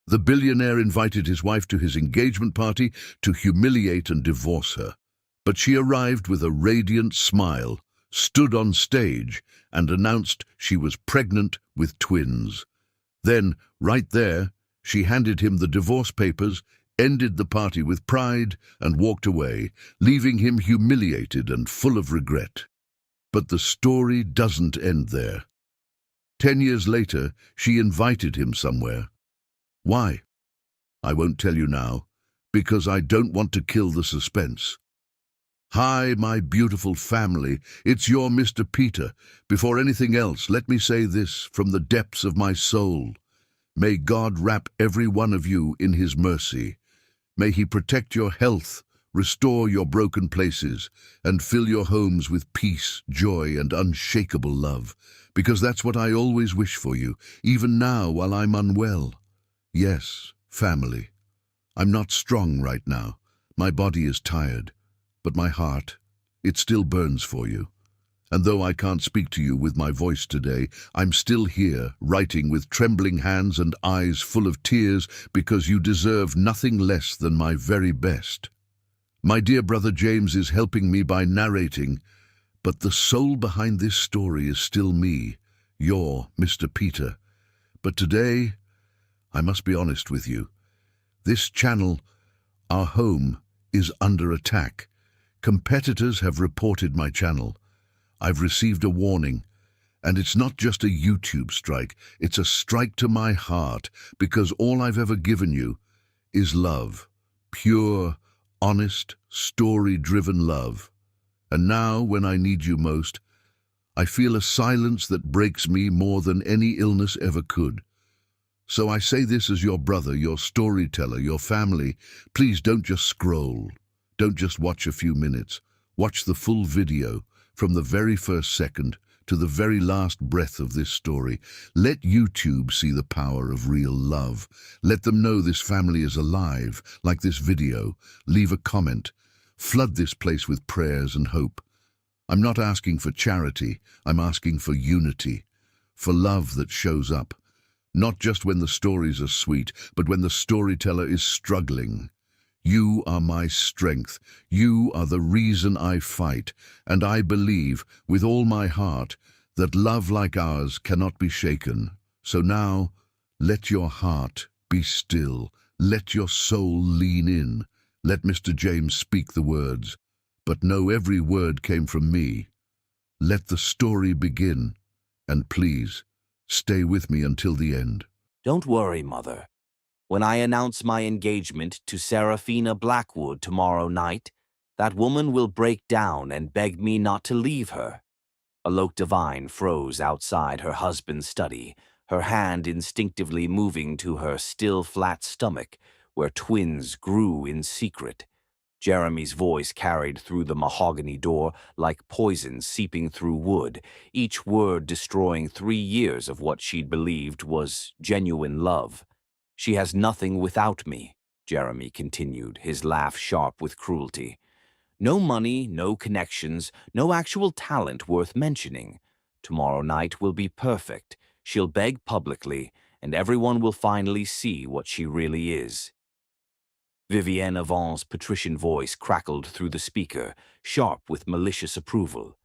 The billionaire invited his wife to his engagement party to humiliate and divorce her. But she arrived with a radiant smile, stood on stage, and announced she was pregnant with twins. Then, right there, she handed him the divorce papers, ended the party with pride, and walked away, leaving him humiliated and full of regret. But the story doesn't end there. 10 years later, she invited him somewhere. Why? I won't tell you now, because I don't want to kill the suspense. Hi, my beautiful family, it's your Mr. Peter. Before anything else, let me say this from the depths of my soul. May God wrap every one of you in his mercy. May he protect your health, restore your broken places, and fill your homes with peace, joy, and unshakable love, because that's what I always wish for you, even now while I'm unwell. Yes, family. I'm not strong right now. My body is tired. But my heart, it still burns for you. And though I can't speak to you with my voice today, I'm still here, writing with trembling hands and eyes full of tears, because you deserve nothing less than my very best. My dear brother James is helping me by narrating, but the soul behind this story is still me, your Mr. Peter. But today, I must be honest with you. This channel, our home, is under attack. Competitors have reported my channel. I've received a warning, and it's not just a YouTube strike, it's a strike to my heart, because all I've ever given you is love. Pure, honest, story-driven love. And now, when I need you most, I feel a silence that breaks me more than any illness ever could. So I say this as your brother, your storyteller, your family. Please don't just scroll. Don't just watch a few minutes. Watch the full video, from the very first second to the very last breath of this story. Let YouTube see the power of real love. Let them know this family is alive, like this video. Leave a comment. Flood this place with prayers and hope. I'm not asking for charity. I'm asking for unity, for love that shows up. Not just when the stories are sweet, but when the storyteller is struggling. You are my strength. You are the reason I fight, and I believe, with all my heart, that love like ours cannot be shaken. So now, let your heart be still. Let your soul lean in. Let Mr. James speak the words, but know every word came from me. Let the story begin, and please, stay with me until the end. Don't worry, Mother. When I announce my engagement to Serafina Blackwood tomorrow night, that woman will break down and beg me not to leave her. Alok Devine froze outside her husband's study, her hand instinctively moving to her still flat stomach, where twins grew in secret. Jeremy's voice carried through the mahogany door like poison seeping through wood, each word destroying 3 years of what she'd believed was genuine love. She has nothing without me, Jeremy continued, his laugh sharp with cruelty. No money, no connections, no actual talent worth mentioning. Tomorrow night will be perfect. She'll beg publicly, and everyone will finally see what she really is. Vivienne Avant's patrician voice crackled through the speaker, sharp with malicious approval.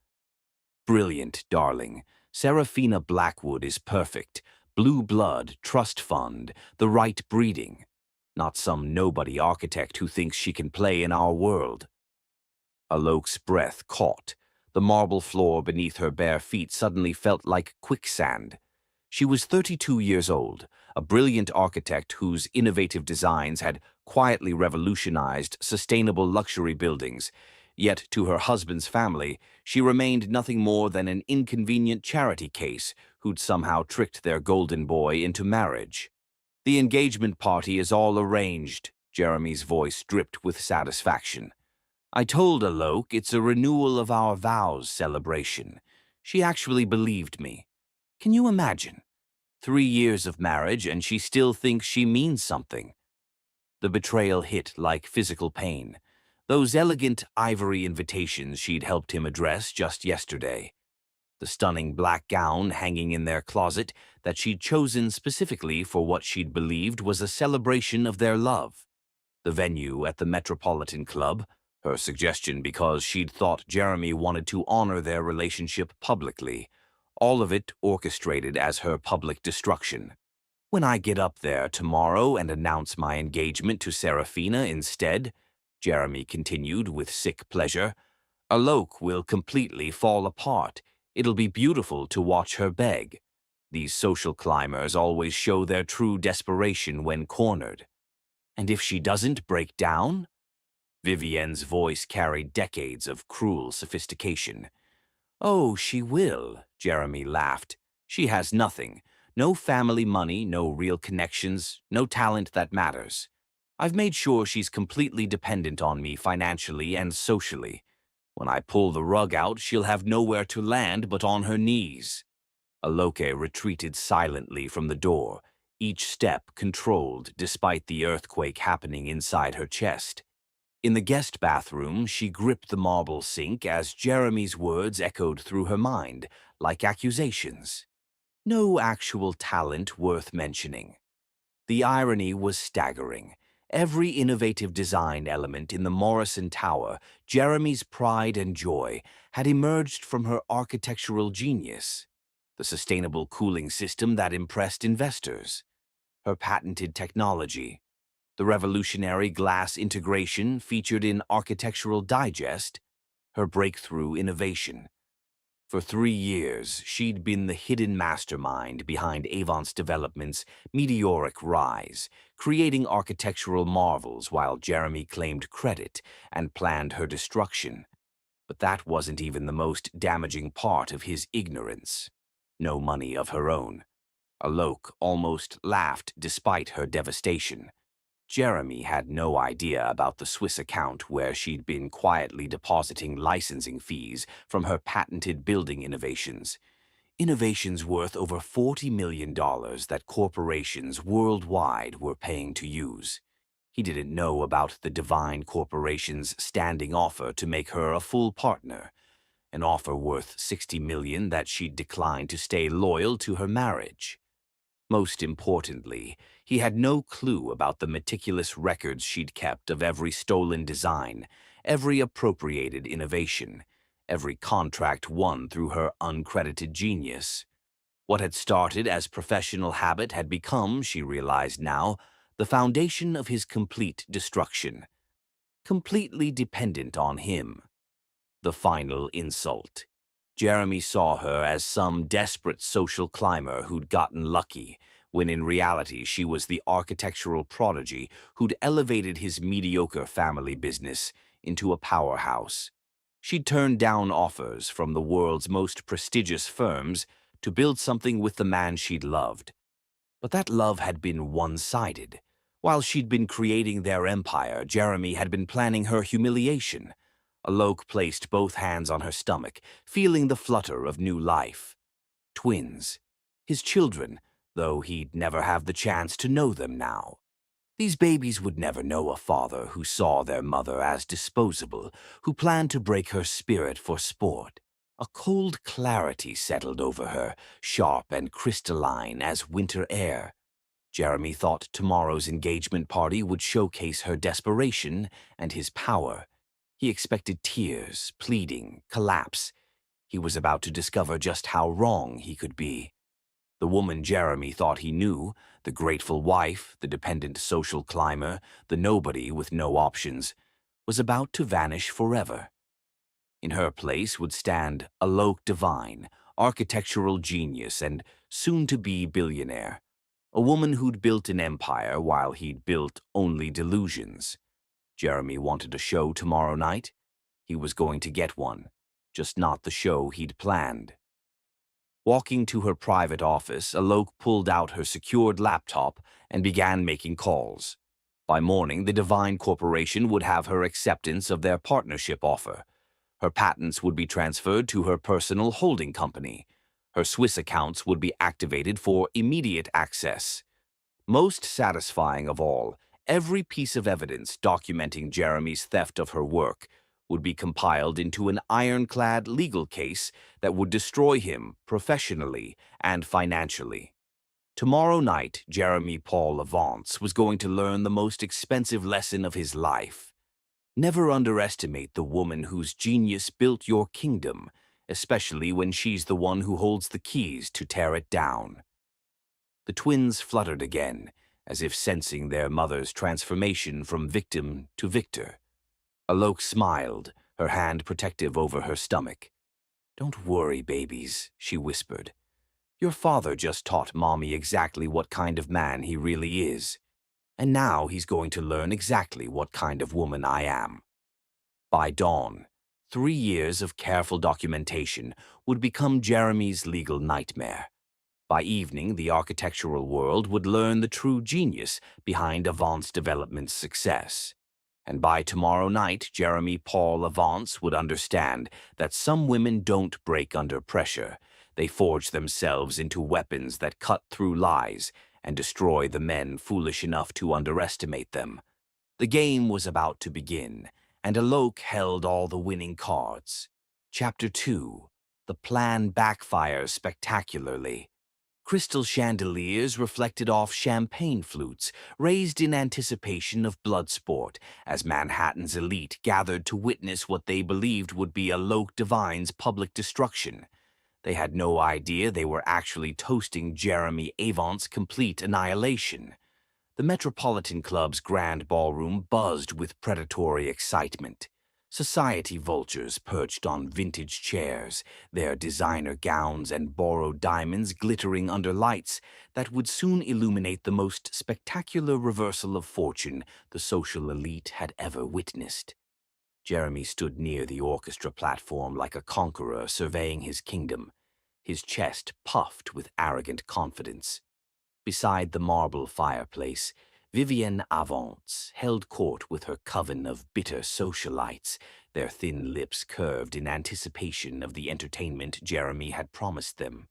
Brilliant, darling. Serafina Blackwood is perfect. Blue blood, trust fund, the right breeding. Not some nobody architect who thinks she can play in our world. Alok's breath caught. The marble floor beneath her bare feet suddenly felt like quicksand. She was 32 years old, a brilliant architect whose innovative designs had quietly revolutionized sustainable luxury buildings. Yet to her husband's family, she remained nothing more than an inconvenient charity case who'd somehow tricked their golden boy into marriage. The engagement party is all arranged, Jeremy's voice dripped with satisfaction. I told Alok it's a renewal of our vows celebration. She actually believed me. Can you imagine? 3 years of marriage and she still thinks she means something. The betrayal hit like physical pain. Those elegant ivory invitations she'd helped him address just yesterday. the stunning black gown hanging in their closet that she'd chosen specifically for what she'd believed was a celebration of their love. The venue at the Metropolitan Club, her suggestion because she'd thought Jeremy wanted to honor their relationship publicly, all of it orchestrated as her public destruction. When I get up there tomorrow and announce my engagement to Serafina instead, Jeremy continued with sick pleasure, Alok will completely fall apart. It'll be beautiful to watch her beg. These social climbers always show their true desperation when cornered. And if she doesn't break down? Vivienne's voice carried decades of cruel sophistication. Oh, she will, Jeremy laughed. She has nothing. No family money, no real connections, no talent that matters. I've made sure she's completely dependent on me financially and socially. When I pull the rug out, she'll have nowhere to land but on her knees. Aloke retreated silently from the door, each step controlled despite the earthquake happening inside her chest. In the guest bathroom, she gripped the marble sink as Jeremy's words echoed through her mind, like accusations. No actual talent worth mentioning. The irony was staggering. Every innovative design element in the Morrison Tower, Jeremy's pride and joy, had emerged from her architectural genius. The sustainable cooling system that impressed investors, her patented technology, the revolutionary glass integration featured in Architectural Digest, her breakthrough innovation. For 3 years, she'd been the hidden mastermind behind Avance Development's meteoric rise, creating architectural marvels while Jeremy claimed credit and planned her destruction. But that wasn't even the most damaging part of his ignorance. No money of her own. Alok almost laughed despite her devastation. Jeremy had no idea about the Swiss account where she'd been quietly depositing licensing fees from her patented building innovations. Innovations worth over $40 million that corporations worldwide were paying to use. He didn't know about the Divine Corporation's standing offer to make her a full partner, an offer worth $60 million that she'd declined to stay loyal to her marriage. Most importantly, he had no clue about the meticulous records she'd kept of every stolen design, every appropriated innovation, every contract won through her uncredited genius. What had started as professional habit had become, she realized now, the foundation of his complete destruction. Completely dependent on him. The final insult. Jeremy saw her as some desperate social climber who'd gotten lucky, when in reality she was the architectural prodigy who'd elevated his mediocre family business into a powerhouse. She'd turned down offers from the world's most prestigious firms to build something with the man she'd loved. But that love had been one-sided. While she'd been creating their empire, Jeremy had been planning her humiliation. Alok placed both hands on her stomach, feeling the flutter of new life. Twins. His children, though he'd never have the chance to know them now. These babies would never know a father who saw their mother as disposable, who planned to break her spirit for sport. A cold clarity settled over her, sharp and crystalline as winter air. Jeremy thought tomorrow's engagement party would showcase her desperation and his power. He expected tears, pleading, collapse. He was about to discover just how wrong he could be. The woman Jeremy thought he knew, the grateful wife, the dependent social climber, the nobody with no options, was about to vanish forever. In her place would stand Alok Divine, architectural genius and soon-to-be billionaire, a woman who'd built an empire while he'd built only delusions. Jeremy wanted a show tomorrow night. He was going to get one, just not the show he'd planned. Walking to her private office, Alok pulled out her secured laptop and began making calls. By morning, the Divine Corporation would have her acceptance of their partnership offer. Her patents would be transferred to her personal holding company. Her Swiss accounts would be activated for immediate access. Most satisfying of all, every piece of evidence documenting Jeremy's theft of her work would be compiled into an ironclad legal case that would destroy him professionally and financially. Tomorrow night, Jeremy Paul Avance was going to learn the most expensive lesson of his life. Never underestimate the woman whose genius built your kingdom, especially when she's the one who holds the keys to tear it down. The twins fluttered again, as if sensing their mother's transformation from victim to victor. Alok smiled, her hand protective over her stomach. "Don't worry, babies," she whispered. "Your father just taught Mommy exactly what kind of man he really is. And now he's going to learn exactly what kind of woman I am." By dawn, 3 years of careful documentation would become Jeremy's legal nightmare. By evening, the architectural world would learn the true genius behind Avance Development's success. And by tomorrow night, Jeremy Paul Avance would understand that some women don't break under pressure. They forge themselves into weapons that cut through lies and destroy the men foolish enough to underestimate them. The game was about to begin, and Alok held all the winning cards. Chapter 2. The plan backfires spectacularly. Crystal chandeliers reflected off champagne flutes, raised in anticipation of blood sport, as Manhattan's elite gathered to witness what they believed would be Alok Devine's public destruction. They had no idea they were actually toasting Jeremy Avance's complete annihilation. The Metropolitan Club's grand ballroom buzzed with predatory excitement. Society vultures perched on vintage chairs, their designer gowns and borrowed diamonds glittering under lights that would soon illuminate the most spectacular reversal of fortune the social elite had ever witnessed. Jeremy stood near the orchestra platform like a conqueror surveying his kingdom, his chest puffed with arrogant confidence. Beside the marble fireplace, Vivienne Avance held court with her coven of bitter socialites, their thin lips curved in anticipation of the entertainment Jeremy had promised them.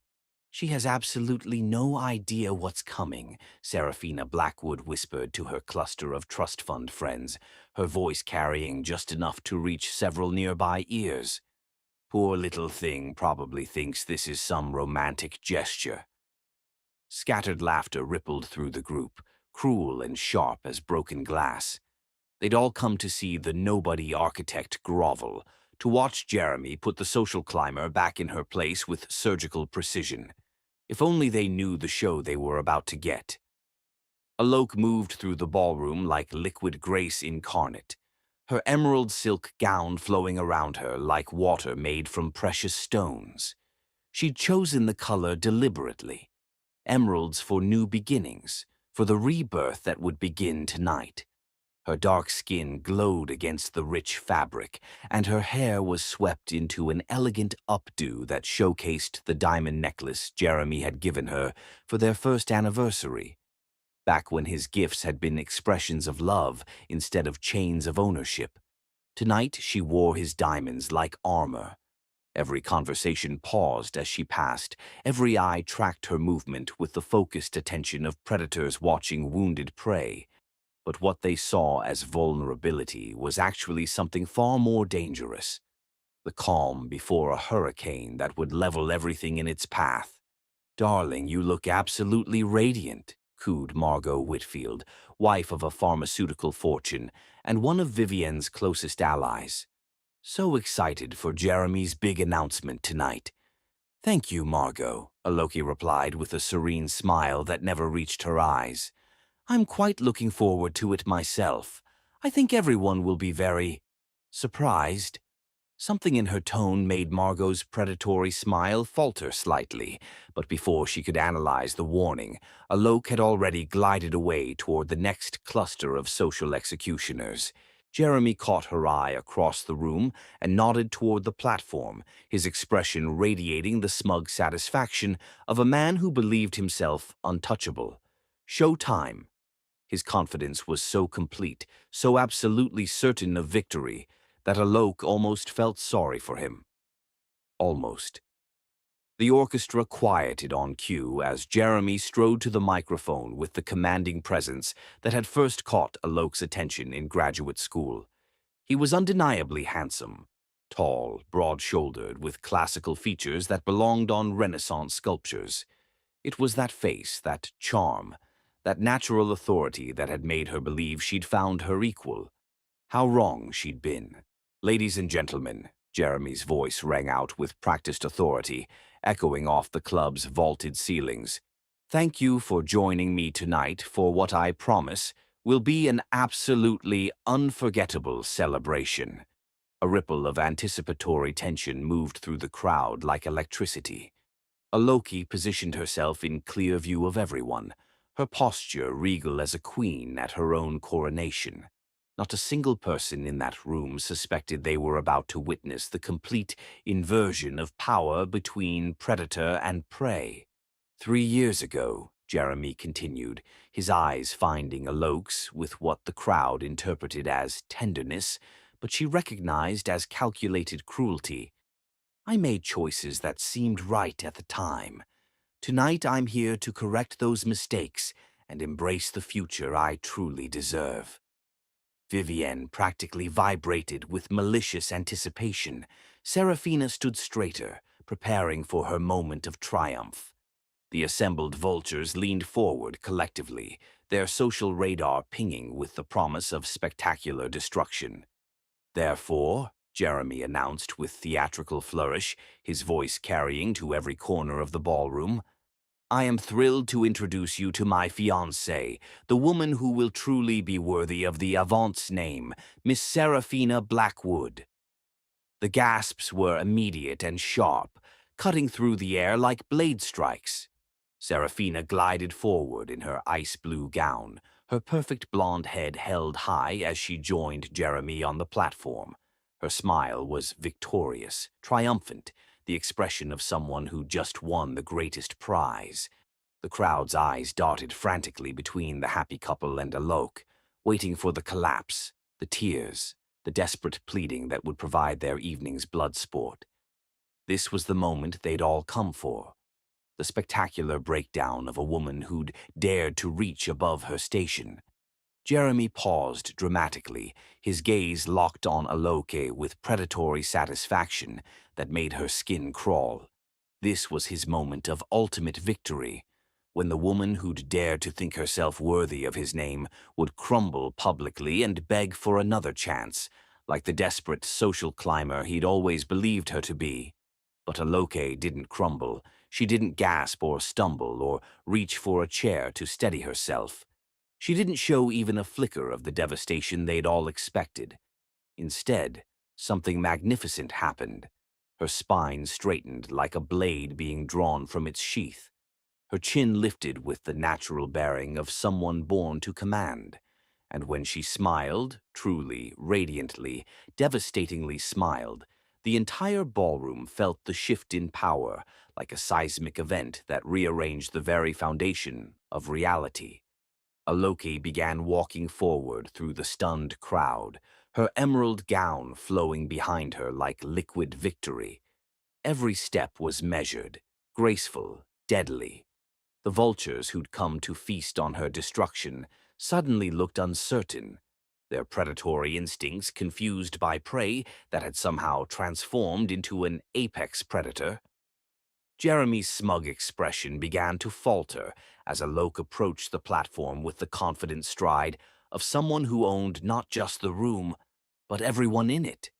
"She has absolutely no idea what's coming," Seraphina Blackwood whispered to her cluster of trust fund friends, her voice carrying just enough to reach several nearby ears. "Poor little thing probably thinks this is some romantic gesture." Scattered laughter rippled through the group, cruel and sharp as broken glass. They'd all come to see the nobody architect grovel, to watch Jeremy put the social climber back in her place with surgical precision. If only they knew the show they were about to get. Alok moved through the ballroom like liquid grace incarnate, her emerald silk gown flowing around her like water made from precious stones. She'd chosen the color deliberately. Emeralds for new beginnings, for the rebirth that would begin tonight. Her dark skin glowed against the rich fabric, and her hair was swept into an elegant updo that showcased the diamond necklace Jeremy had given her for their first anniversary, back when his gifts had been expressions of love instead of chains of ownership. Tonight she wore his diamonds like armor. Every conversation paused as she passed. Every eye tracked her movement with the focused attention of predators watching wounded prey. But what they saw as vulnerability was actually something far more dangerous. The calm before a hurricane that would level everything in its path. "Darling, you look absolutely radiant," cooed Margot Whitfield, wife of a pharmaceutical fortune and one of Vivienne's closest allies. "So excited for Jeremy's big announcement tonight." "Thank you, Margot," Aloki replied with a serene smile that never reached her eyes. "I'm quite looking forward to it myself. I think everyone will be very surprised." Something in her tone made Margot's predatory smile falter slightly, but before she could analyze the warning, Alok had already glided away toward the next cluster of social executioners. Jeremy caught her eye across the room and nodded toward the platform, his expression radiating the smug satisfaction of a man who believed himself untouchable. "Show time." His confidence was so complete, so absolutely certain of victory, that Alok almost felt sorry for him. Almost. The orchestra quieted on cue as Jeremy strode to the microphone with the commanding presence that had first caught Alok's attention in graduate school. He was undeniably handsome, tall, broad-shouldered, with classical features that belonged on Renaissance sculptures. It was that face, that charm, that natural authority that had made her believe she'd found her equal. How wrong she'd been. "Ladies and gentlemen," Jeremy's voice rang out with practiced authority, echoing off the club's vaulted ceilings. "Thank you for joining me tonight for what I promise will be an absolutely unforgettable celebration." A ripple of anticipatory tension moved through the crowd like electricity. Aloki positioned herself in clear view of everyone, her posture regal as a queen at her own coronation. Not a single person in that room suspected they were about to witness the complete inversion of power between predator and prey. 3 years ago, Jeremy continued, his eyes finding Alok's with what the crowd interpreted as tenderness, but she recognized as calculated cruelty. "I made choices that seemed right at the time. Tonight I'm here to correct those mistakes and embrace the future I truly deserve." Vivienne practically vibrated with malicious anticipation. Serafina stood straighter, preparing for her moment of triumph. The assembled vultures leaned forward collectively, their social radar pinging with the promise of spectacular destruction. "Therefore," Jeremy announced with theatrical flourish, his voice carrying to every corner of the ballroom, "I am thrilled to introduce you to my fiancée, the woman who will truly be worthy of the Avant's name, Miss Serafina Blackwood." The gasps were immediate and sharp, cutting through the air like blade strikes. Serafina glided forward in her ice-blue gown, her perfect blonde head held high as she joined Jeremy on the platform. Her smile was victorious, triumphant, the expression of someone who just won the greatest prize. The crowd's eyes darted frantically between the happy couple and Alok, waiting for the collapse, the tears, the desperate pleading that would provide their evening's blood sport. This was the moment they'd all come for. The spectacular breakdown of a woman who'd dared to reach above her station. Jeremy paused dramatically, his gaze locked on Aloke with predatory satisfaction that made her skin crawl. This was his moment of ultimate victory, when the woman who'd dared to think herself worthy of his name would crumble publicly and beg for another chance, like the desperate social climber he'd always believed her to be. But Aloke didn't crumble. She didn't gasp or stumble or reach for a chair to steady herself. She didn't show even a flicker of the devastation they'd all expected. Instead, something magnificent happened. Her spine straightened like a blade being drawn from its sheath. Her chin lifted with the natural bearing of someone born to command. And when she smiled, truly, radiantly, devastatingly smiled, the entire ballroom felt the shift in power, like a seismic event that rearranged the very foundation of reality. Aloki began walking forward through the stunned crowd, her emerald gown flowing behind her like liquid victory. Every step was measured, graceful, deadly. The vultures who'd come to feast on her destruction suddenly looked uncertain, their predatory instincts confused by prey that had somehow transformed into an apex predator. Jeremy's smug expression began to falter as Alok approached the platform with the confident stride of someone who owned not just the room, but everyone in it.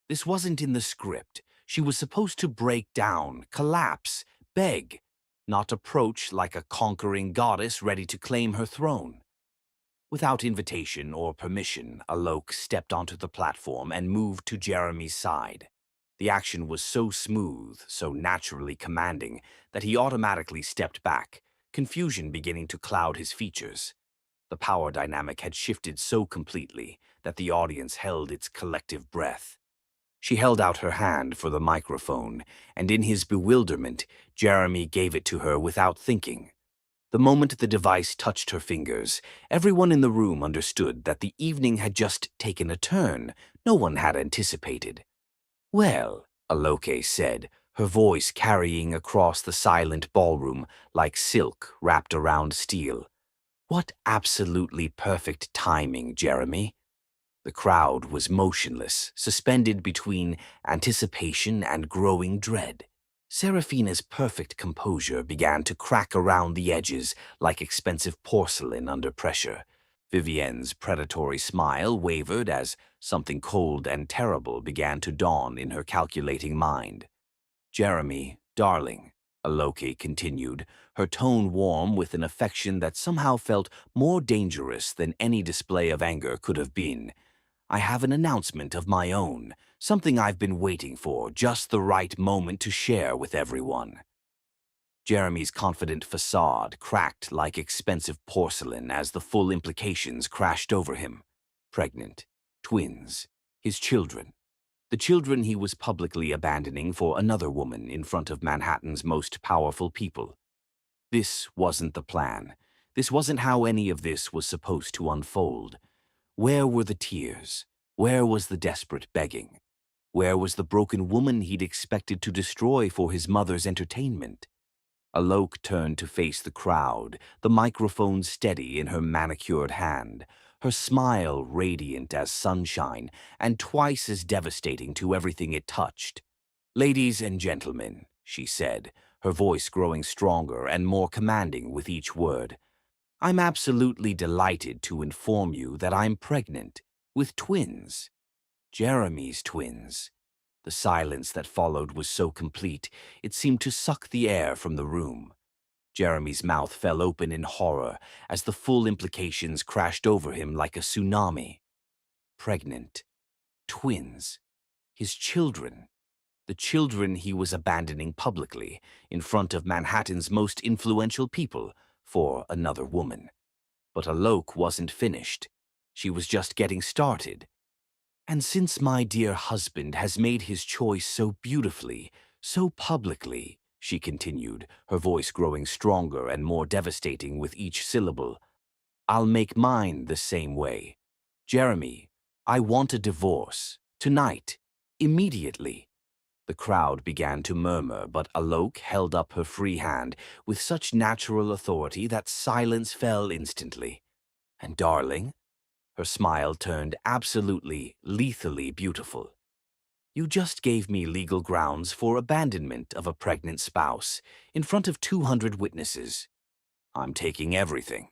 This wasn't in the script. She was supposed to break down, collapse, beg, not approach like a conquering goddess ready to claim her throne. Without invitation or permission, Alok stepped onto the platform and moved to Jeremy's side. The action was so smooth, so naturally commanding, that he automatically stepped back, confusion beginning to cloud his features. The power dynamic had shifted so completely that the audience held its collective breath. She held out her hand for the microphone, and in his bewilderment, Jeremy gave it to her without thinking. The moment the device touched her fingers, everyone in the room understood that the evening had just taken a turn no one had anticipated. "Well," Aloke said, her voice carrying across the silent ballroom like silk wrapped around steel. "What absolutely perfect timing, Jeremy." The crowd was motionless, suspended between anticipation and growing dread. Serafina's perfect composure began to crack around the edges like expensive porcelain under pressure. Vivienne's predatory smile wavered as something cold and terrible began to dawn in her calculating mind. "Jeremy, darling," Aloke continued, her tone warm with an affection that somehow felt more dangerous than any display of anger could have been. "I have an announcement of my own, something I've been waiting for, just the right moment to share with everyone." Jeremy's confident facade cracked like expensive porcelain as the full implications crashed over him. Pregnant, twins, his children. The children he was publicly abandoning for another woman in front of Manhattan's most powerful people. This wasn't the plan. This wasn't how any of this was supposed to unfold. Where were the tears? Where was the desperate begging? Where was the broken woman he'd expected to destroy for his mother's entertainment? Alok turned to face the crowd, the microphone steady in her manicured hand, her smile radiant as sunshine and twice as devastating to everything it touched. "Ladies and gentlemen," she said, her voice growing stronger and more commanding with each word, "I'm absolutely delighted to inform you that I'm pregnant with twins. Jeremy's twins." The silence that followed was so complete, it seemed to suck the air from the room. Jeremy's mouth fell open in horror as the full implications crashed over him like a tsunami. Pregnant. Twins. His children. The children he was abandoning publicly, in front of Manhattan's most influential people, for another woman. But Alok wasn't finished. She was just getting started. "And since my dear husband has made his choice so beautifully, so publicly," she continued, her voice growing stronger and more devastating with each syllable, "I'll make mine the same way. Jeremy, I want a divorce. Tonight. Immediately." The crowd began to murmur, but Alok held up her free hand with such natural authority that silence fell instantly. "And darling," her smile turned absolutely, lethally beautiful, "you just gave me legal grounds for abandonment of a pregnant spouse in front of 200 witnesses. I'm taking everything."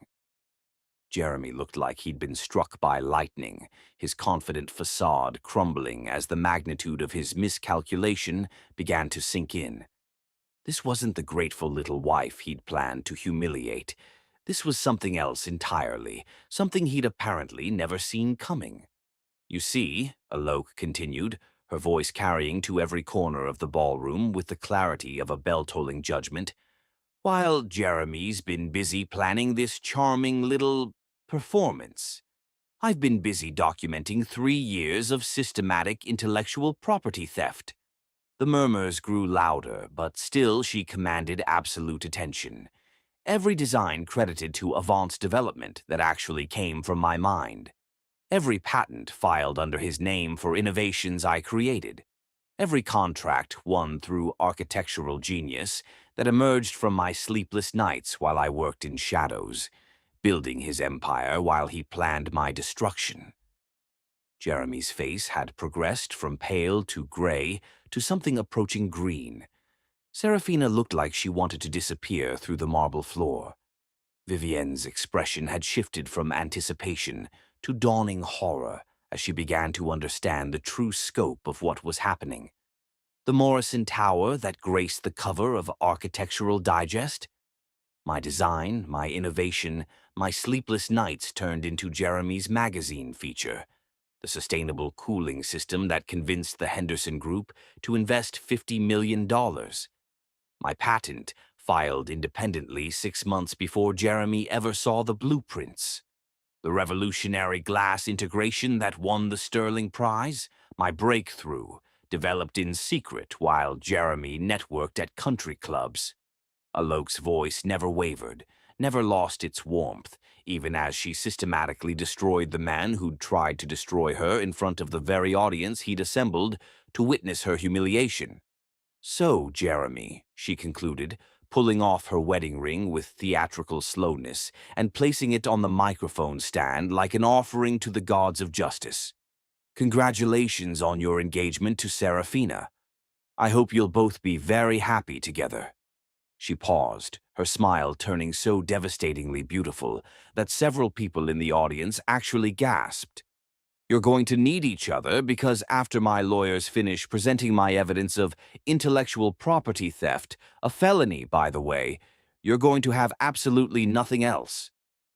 Jeremy looked like he'd been struck by lightning, his confident facade crumbling as the magnitude of his miscalculation began to sink in. This wasn't the grateful little wife he'd planned to humiliate. This was something else entirely, something he'd apparently never seen coming. "You see," Alok continued, her voice carrying to every corner of the ballroom with the clarity of a bell-tolling judgment, "while Jeremy's been busy planning this charming little performance, I've been busy documenting 3 years of systematic intellectual property theft." The murmurs grew louder, but still she commanded absolute attention. "Every design credited to Avant's development that actually came from my mind. Every patent filed under his name for innovations I created. Every contract won through architectural genius that emerged from my sleepless nights while I worked in shadows, building his empire while he planned my destruction." Jeremy's face had progressed from pale to gray to something approaching green. Serafina looked like she wanted to disappear through the marble floor. Vivienne's expression had shifted from anticipation to dawning horror as she began to understand the true scope of what was happening. The Morrison Tower that graced the cover of Architectural Digest? My design, my innovation, my sleepless nights turned into Jeremy's magazine feature. The sustainable cooling system that convinced the Henderson Group to invest $50 million. My patent, filed independently 6 months before Jeremy ever saw the blueprints. The revolutionary glass integration that won the Sterling Prize. My breakthrough, developed in secret while Jeremy networked at country clubs. Alok's voice never wavered, never lost its warmth, even as she systematically destroyed the man who'd tried to destroy her in front of the very audience he'd assembled to witness her humiliation. "So, Jeremy," she concluded, pulling off her wedding ring with theatrical slowness and placing it on the microphone stand like an offering to the gods of justice. Congratulations on your engagement to Serafina. I hope you'll both be very happy together." She paused, her smile turning so devastatingly beautiful that several people in the audience actually gasped. "You're going to need each other because after my lawyers finish presenting my evidence of intellectual property theft, a felony, by the way, you're going to have absolutely nothing else."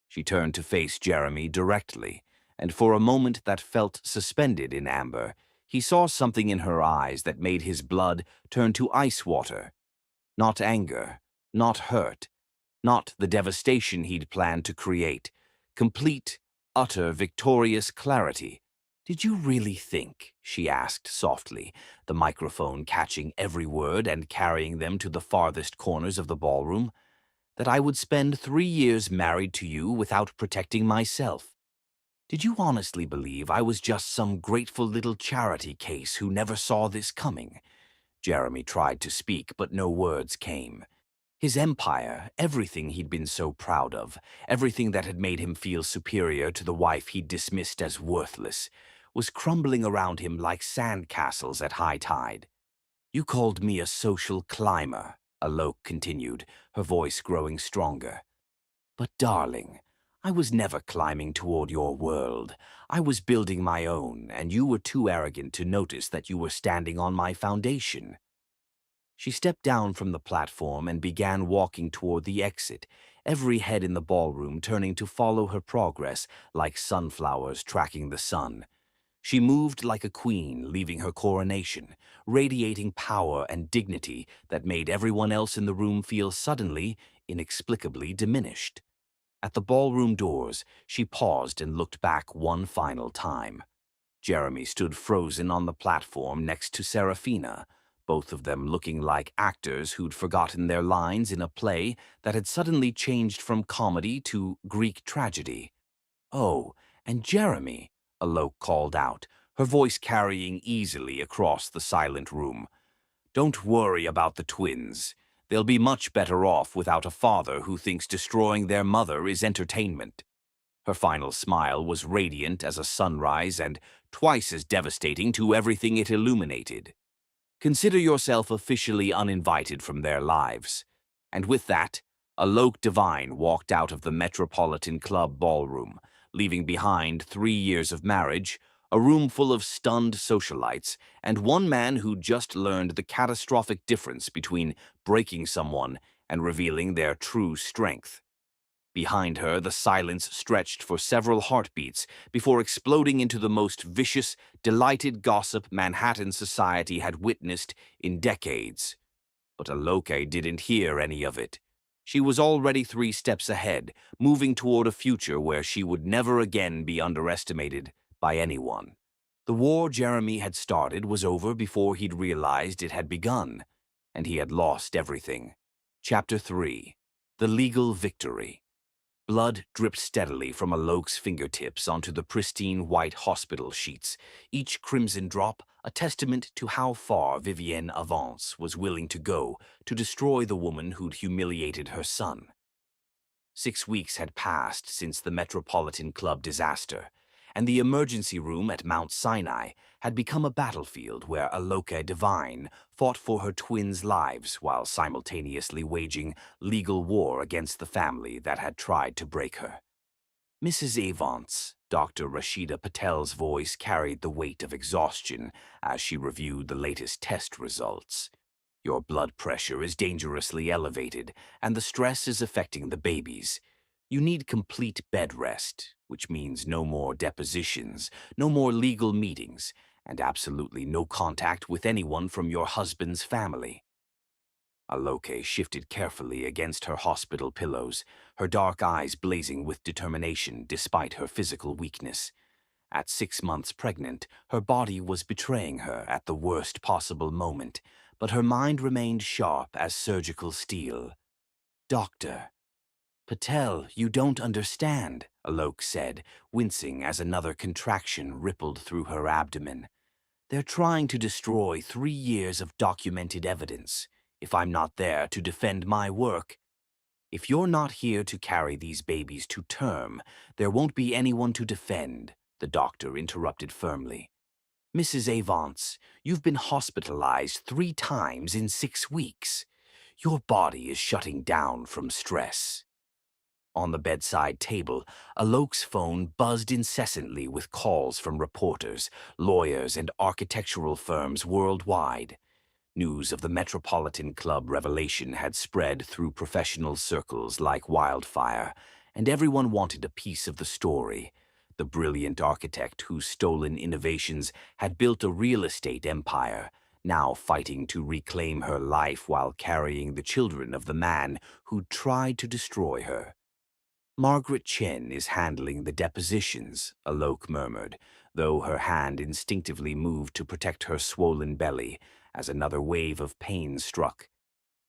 She turned to face Jeremy directly, and for a moment that felt suspended in Amber, he saw something in her eyes that made his blood turn to ice water. Not anger, not hurt, not the devastation he'd planned to create. Complete, utter, victorious clarity. "Did you really think," she asked softly, the microphone catching every word and carrying them to the farthest corners of the ballroom, "that I would spend 3 years married to you without protecting myself? Did you honestly believe I was just some grateful little charity case who never saw this coming?" Jeremy tried to speak, but no words came. His empire, everything he'd been so proud of, everything that had made him feel superior to the wife he'd dismissed as worthless, was crumbling around him like sandcastles at high tide. "You called me a social climber," Alok continued, her voice growing stronger. "But darling, I was never climbing toward your world. I was building my own, and you were too arrogant to notice that you were standing on my foundation." She stepped down from the platform and began walking toward the exit, every head in the ballroom turning to follow her progress like sunflowers tracking the sun. She moved like a queen leaving her coronation, radiating power and dignity that made everyone else in the room feel suddenly, inexplicably diminished. At the ballroom doors, she paused and looked back one final time. Jeremy stood frozen on the platform next to Serafina, both of them looking like actors who'd forgotten their lines in a play that had suddenly changed from comedy to Greek tragedy. "Oh, and Jeremy," Alok called out, her voice carrying easily across the silent room. "Don't worry about the twins. They'll be much better off without a father who thinks destroying their mother is entertainment." Her final smile was radiant as a sunrise and twice as devastating to everything it illuminated. "Consider yourself officially uninvited from their lives." And with that, Alok Devine walked out of the Metropolitan Club ballroom, leaving behind 3 years of marriage, a room full of stunned socialites, and one man who'd just learned the catastrophic difference between breaking someone and revealing their true strength. Behind her, the silence stretched for several heartbeats before exploding into the most vicious, delighted gossip Manhattan society had witnessed in decades. But Aloke didn't hear any of it. She was already 3 steps ahead, moving toward a future where she would never again be underestimated by anyone. The war Jeremy had started was over before he'd realized it had begun, and he had lost everything. Chapter 3. The Legal Victory. Blood dripped steadily from Alok's fingertips onto the pristine white hospital sheets, each crimson drop a testament to how far Vivienne Avance was willing to go to destroy the woman who'd humiliated her son. 6 weeks had passed since the Metropolitan Club disaster, and the emergency room at Mount Sinai had become a battlefield where Aloke Devine fought for her twins' lives while simultaneously waging legal war against the family that had tried to break her. "Mrs. Avance," Dr. Rashida Patel's voice carried the weight of exhaustion as she reviewed the latest test results. "Your blood pressure is dangerously elevated, and the stress is affecting the babies. You need complete bed rest, which means no more depositions, no more legal meetings, and absolutely no contact with anyone from your husband's family." Aloke shifted carefully against her hospital pillows, her dark eyes blazing with determination despite her physical weakness. At 6 months pregnant, her body was betraying her at the worst possible moment, but her mind remained sharp as surgical steel. "Doctor." "Patel, you don't understand," Alok said, wincing as another contraction rippled through her abdomen. "They're trying to destroy 3 years of documented evidence. If I'm not there to defend my work, if you're not here to carry these babies to term, there won't be anyone to defend," the doctor interrupted firmly. Mrs. Avance, you've been hospitalized 3 times in 6 weeks. Your body is shutting down from stress. On the bedside table, Alok's phone buzzed incessantly with calls from reporters, lawyers, and architectural firms worldwide. News of the Metropolitan Club revelation had spread through professional circles like wildfire, and everyone wanted a piece of the story. The brilliant architect whose stolen innovations had built a real estate empire, now fighting to reclaim her life while carrying the children of the man who tried to destroy her. Margaret Chen is handling the depositions, Alok murmured, though her hand instinctively moved to protect her swollen belly as another wave of pain struck.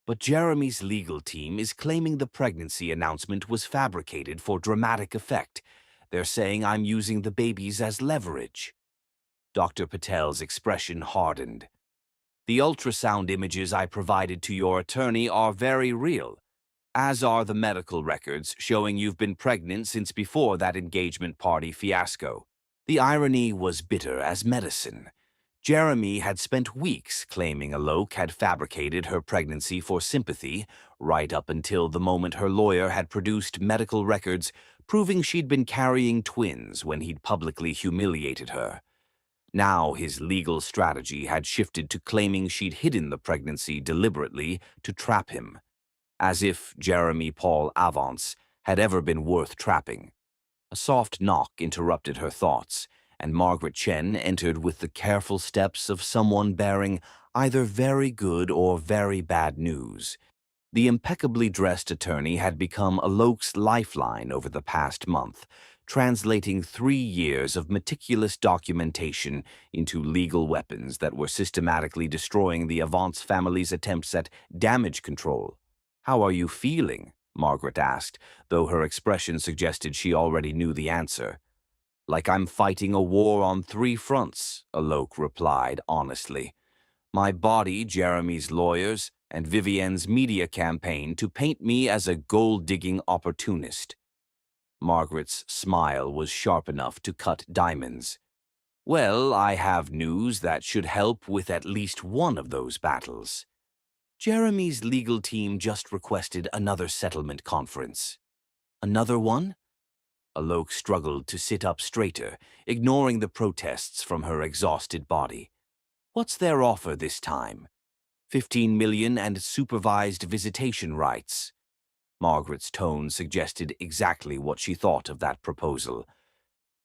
But Jeremy's legal team is claiming the pregnancy announcement was fabricated for dramatic effect. They're saying I'm using the babies as leverage. Dr. Patel's expression hardened. The ultrasound images I provided to your attorney are very real, as are the medical records showing you've been pregnant since before that engagement party fiasco. The irony was bitter as medicine. Jeremy had spent weeks claiming Alok had fabricated her pregnancy for sympathy, right up until the moment her lawyer had produced medical records proving she'd been carrying twins when he'd publicly humiliated her. Now his legal strategy had shifted to claiming she'd hidden the pregnancy deliberately to trap him, as if Jeremy Paul Avance had ever been worth trapping. A soft knock interrupted her thoughts, and Margaret Chen entered with the careful steps of someone bearing either very good or very bad news. The impeccably dressed attorney had become Alok's lifeline over the past month, translating 3 years of meticulous documentation into legal weapons that were systematically destroying the Avance family's attempts at damage control. "How are you feeling?" Margaret asked, though her expression suggested she already knew the answer. "Like I'm fighting a war on 3 fronts," Alok replied honestly. "My body, Jeremy's lawyers, and Vivienne's media campaign to paint me as a gold-digging opportunist." Margaret's smile was sharp enough to cut diamonds. "Well, I have news that should help with at least one of those battles. Jeremy's legal team just requested another settlement conference." "Another one?" Alok struggled to sit up straighter, ignoring the protests from her exhausted body. "What's their offer this time? 15 million and supervised visitation rights." Margaret's tone suggested exactly what she thought of that proposal.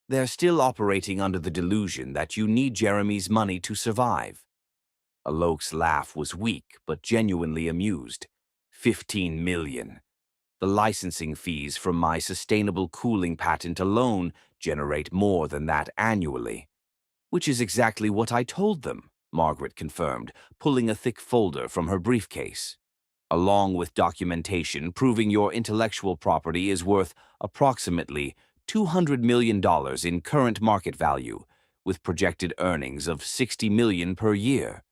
"They're still operating under the delusion that you need Jeremy's money to survive." Alok's laugh was weak but genuinely amused. 15 million. The licensing fees from my sustainable cooling patent alone generate more than that annually. "Which is exactly what I told them," Margaret confirmed, pulling a thick folder from her briefcase. "Along with documentation proving your intellectual property is worth approximately $200 million in current market value, with projected earnings of 60 million per year.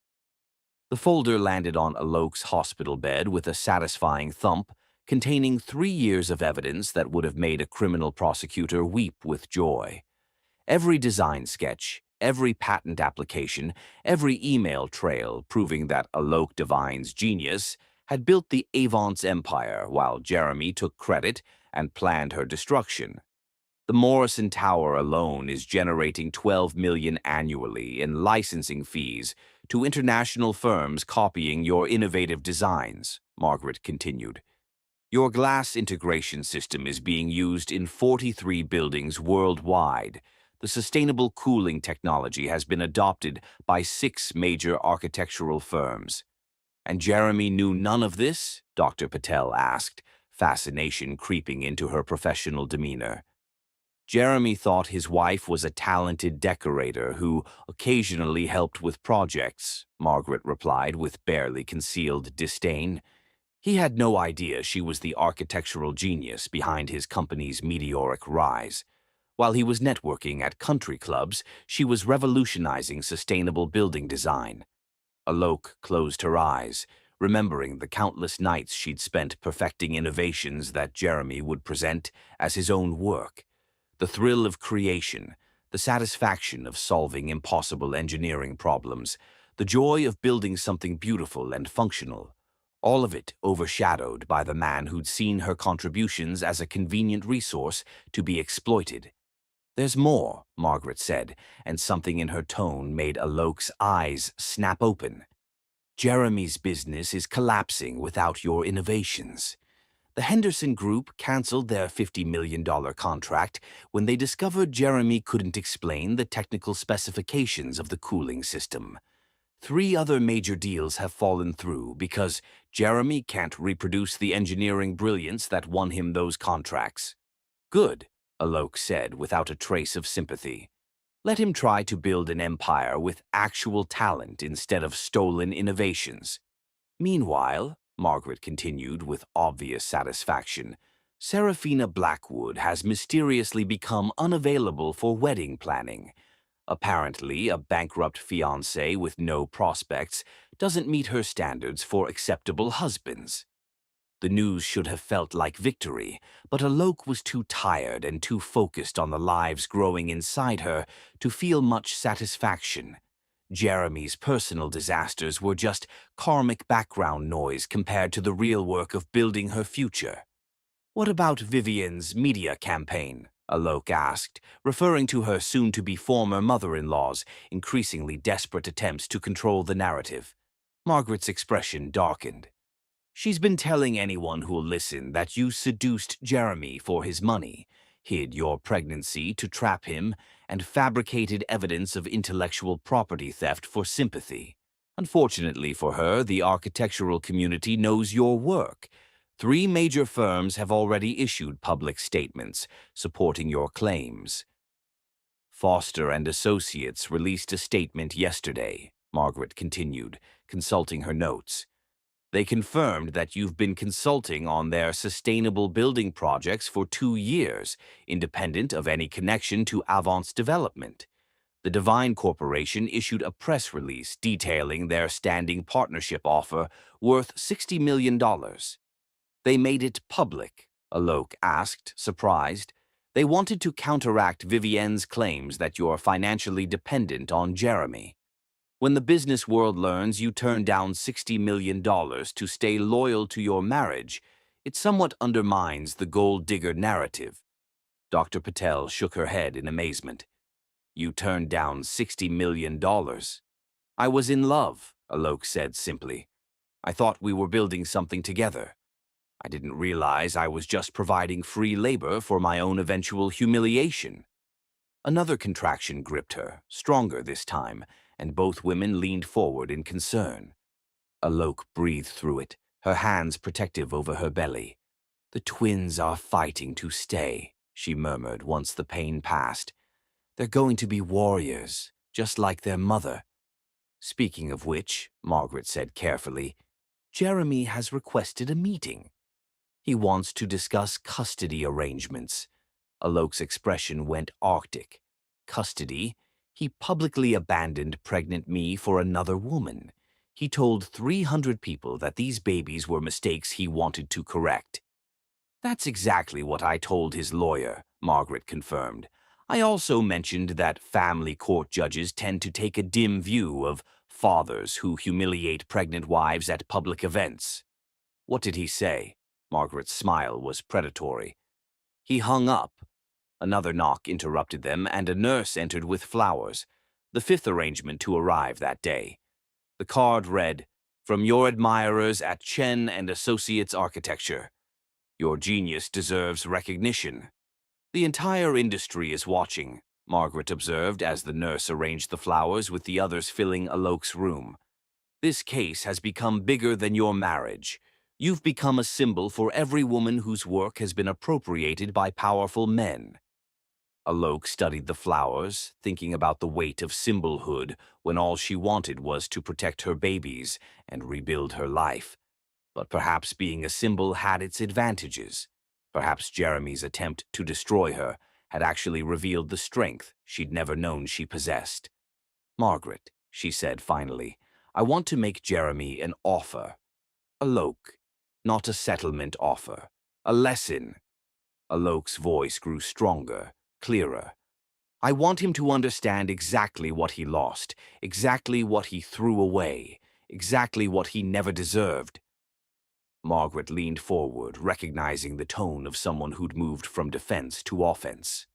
The folder landed on Alok's hospital bed with a satisfying thump, containing 3 years of evidence that would have made a criminal prosecutor weep with joy. Every design sketch, every patent application, every email trail proving that Alok Devine's genius had built the Avance empire while Jeremy took credit and planned her destruction. The Morrison Tower alone is generating 12 million annually in licensing fees to international firms copying your innovative designs," Margaret continued. "Your glass integration system is being used in 43 buildings worldwide. The sustainable cooling technology has been adopted by 6 major architectural firms." "And Jeremy knew none of this?" Dr. Patel asked, fascination creeping into her professional demeanor. "Jeremy thought his wife was a talented decorator who occasionally helped with projects," Margaret replied with barely concealed disdain. "He had no idea she was the architectural genius behind his company's meteoric rise. While he was networking at country clubs, she was revolutionizing sustainable building design." Alok closed her eyes, remembering the countless nights she'd spent perfecting innovations that Jeremy would present as his own work. The thrill of creation, the satisfaction of solving impossible engineering problems, the joy of building something beautiful and functional. All of it overshadowed by the man who'd seen her contributions as a convenient resource to be exploited. "There's more," Margaret said, and something in her tone made Alok's eyes snap open. "Jeremy's business is collapsing without your innovations." The Henderson Group canceled their $50 million contract when they discovered Jeremy couldn't explain the technical specifications of the cooling system. 3 other major deals have fallen through because Jeremy can't reproduce the engineering brilliance that won him those contracts. "Good," Alok said without a trace of sympathy. "Let him try to build an empire with actual talent instead of stolen innovations." "Meanwhile," Margaret continued with obvious satisfaction, "Serafina Blackwood has mysteriously become unavailable for wedding planning. Apparently, a bankrupt fiancé with no prospects doesn't meet her standards for acceptable husbands." The news should have felt like victory, but Alok was too tired and too focused on the lives growing inside her to feel much satisfaction. Jeremy's personal disasters were just karmic background noise compared to the real work of building her future. "What about Vivian's media campaign?" Alok asked, referring to her soon-to-be former mother-in-law's increasingly desperate attempts to control the narrative. Margaret's expression darkened. "She's been telling anyone who'll listen that you seduced Jeremy for his money, hid your pregnancy to trap him, and fabricated evidence of intellectual property theft for sympathy. Unfortunately for her, the architectural community knows your work. 3 major firms have already issued public statements supporting your claims." "Foster and Associates released a statement yesterday," Margaret continued, consulting her notes. "They confirmed that you've been consulting on their sustainable building projects for 2 years, independent of any connection to Avant's development. The Divine Corporation issued a press release detailing their standing partnership offer worth $60 million. "They made it public?" Alok asked, surprised. "They wanted to counteract Vivienne's claims that you're financially dependent on Jeremy. When the business world learns you turned down $60 million to stay loyal to your marriage, it somewhat undermines the gold digger narrative." Dr. Patel shook her head in amazement. "You turned down $60 million. "I was in love," Alok said simply. "I thought we were building something together. I didn't realize I was just providing free labor for my own eventual humiliation." Another contraction gripped her, stronger this time, and both women leaned forward in concern. Alok breathed through it, her hands protective over her belly. "The twins are fighting to stay," she murmured once the pain passed. "They're going to be warriors, just like their mother." "Speaking of which," Margaret said carefully, "Jeremy has requested a meeting. He wants to discuss custody arrangements." Alok's expression went arctic. "Custody? He publicly abandoned pregnant me for another woman. He told 300 people that these babies were mistakes he wanted to correct." "That's exactly what I told his lawyer," Margaret confirmed. "I also mentioned that family court judges tend to take a dim view of fathers who humiliate pregnant wives at public events." "What did he say?" Margaret's smile was predatory. "He hung up." Another knock interrupted them, and a nurse entered with flowers, the 5th arrangement to arrive that day. The card read, "From your admirers at Chen and Associates Architecture. Your genius deserves recognition." "The entire industry is watching," Margaret observed as the nurse arranged the flowers with the others filling Alok's room. "This case has become bigger than your marriage. You've become a symbol for every woman whose work has been appropriated by powerful men." Alok studied the flowers, thinking about the weight of symbolhood when all she wanted was to protect her babies and rebuild her life. But perhaps being a symbol had its advantages. Perhaps Jeremy's attempt to destroy her had actually revealed the strength she'd never known she possessed. "Margaret," she said finally, "I want to make Jeremy an offer. Alok, not a settlement offer. A lesson." Alok's voice grew stronger, clearer. I want him to understand exactly what he lost, exactly what he threw away, exactly what he never deserved. Margaret leaned forward, recognizing the tone of someone who'd moved from defense to offense.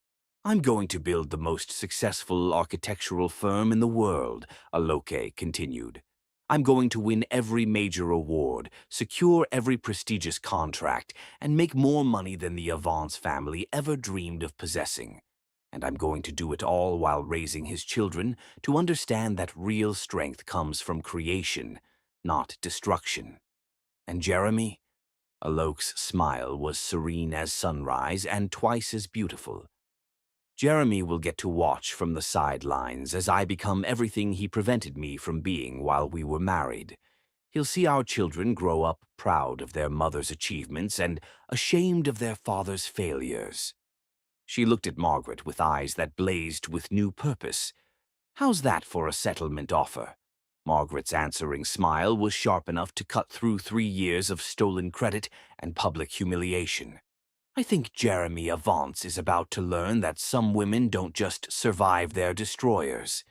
I'm going to build the most successful architectural firm in the world, Aloke continued. I'm going to win every major award, secure every prestigious contract, and make more money than the Avance family ever dreamed of possessing. And I'm going to do it all while raising his children to understand that real strength comes from creation, not destruction. And Jeremy? Alok's smile was serene as sunrise and twice as beautiful. Jeremy will get to watch from the sidelines as I become everything he prevented me from being while we were married. He'll see our children grow up proud of their mother's achievements and ashamed of their father's failures. She looked at Margaret with eyes that blazed with new purpose. How's that for a settlement offer? Margaret's answering smile was sharp enough to cut through 3 years of stolen credit and public humiliation. I think Jeremy Avance is about to learn that some women don't just survive their destroyers.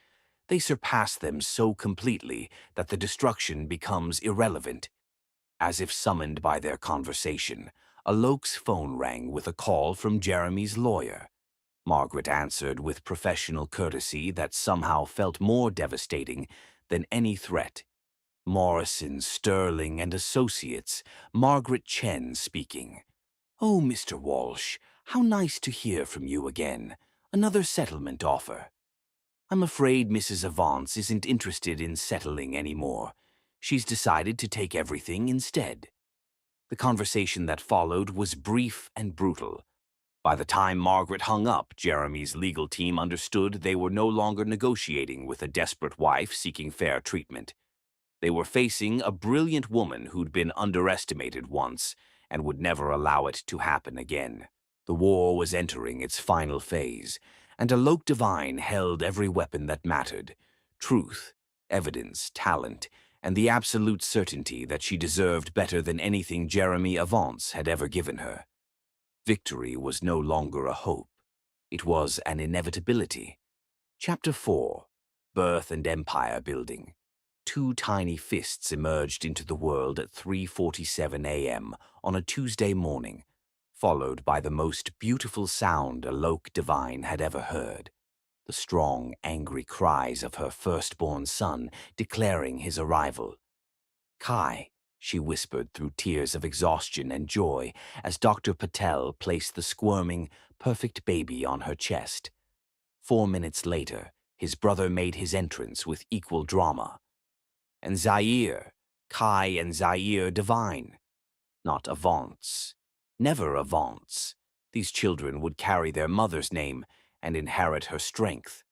They surpass them so completely that the destruction becomes irrelevant. As if summoned by their conversation, Alok's phone rang with a call from Jeremy's lawyer. Margaret answered with professional courtesy that somehow felt more devastating than any threat. Morrison, Sterling, and Associates, Margaret Chen speaking. Oh, Mr. Walsh, how nice to hear from you again. Another settlement offer. I'm afraid Mrs. Avance isn't interested in settling anymore. She's decided to take everything instead. The conversation that followed was brief and brutal. By the time Margaret hung up, Jeremy's legal team understood they were no longer negotiating with a desperate wife seeking fair treatment. They were facing a brilliant woman who'd been underestimated once and would never allow it to happen again. The war was entering its final phase, and Alok Divine held every weapon that mattered: truth, evidence, talent, and the absolute certainty that she deserved better than anything Jeremy Avance had ever given her. Victory was no longer a hope. It was an inevitability. Chapter 4. Birth and Empire Building. 2 tiny fists emerged into the world at 3:47 a.m. on a Tuesday morning, followed by the most beautiful sound Alok Divine had ever heard: the strong, angry cries of her firstborn son declaring his arrival. Kai, she whispered through tears of exhaustion and joy as Dr. Patel placed the squirming, perfect baby on her chest. 4 minutes later, his brother made his entrance with equal drama. And Zaire, Kai and Zaire Divine. Not Avance. Never Avance. These children would carry their mother's name and inherit her strength.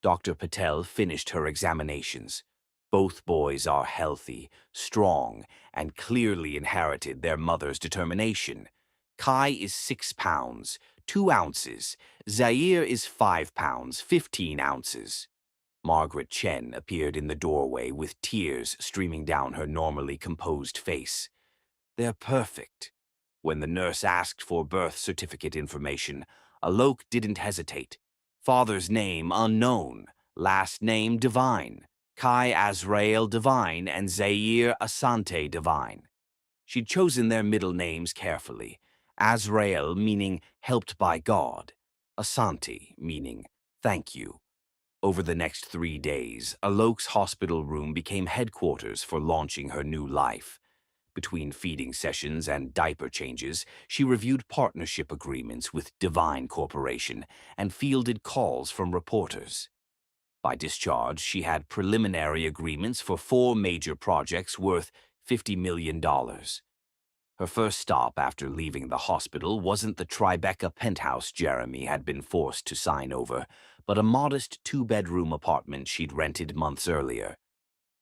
Dr. Patel finished her examinations. Both boys are healthy, strong, and clearly inherited their mother's determination. Kai is 6 pounds, 2 ounces. Zaire is 5 pounds, 15 ounces. Margaret Chen appeared in the doorway with tears streaming down her normally composed face. They're perfect. When the nurse asked for birth certificate information, Alok didn't hesitate. Father's name unknown, last name Divine. Kai Azrael Divine and Zaire Asante Divine. She'd chosen their middle names carefully. Azrael meaning helped by God. Asante meaning thank you. Over the next 3 days, Alok's hospital room became headquarters for launching her new life. Between feeding sessions and diaper changes, she reviewed partnership agreements with Divine Corporation and fielded calls from reporters. By discharge, she had preliminary agreements for 4 major projects worth $50 million. Her first stop after leaving the hospital wasn't the Tribeca penthouse Jeremy had been forced to sign over, but a modest 2-bedroom apartment she'd rented months earlier.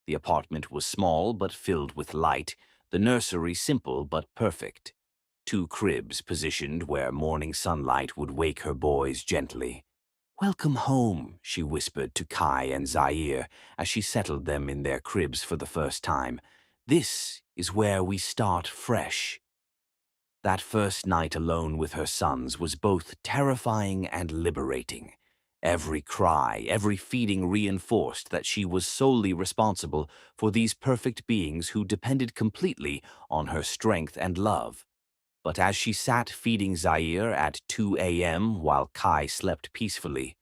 The apartment was small but filled with light, the nursery simple but perfect. 2 cribs positioned where morning sunlight would wake her boys gently. "Welcome home," she whispered to Kai and Zaire as she settled them in their cribs for the first time. "This is where we start fresh." That first night alone with her sons was both terrifying and liberating. Every cry, every feeding reinforced that she was solely responsible for these perfect beings who depended completely on her strength and love. But as she sat feeding Zaire at 2 a.m. while Kai slept peacefully,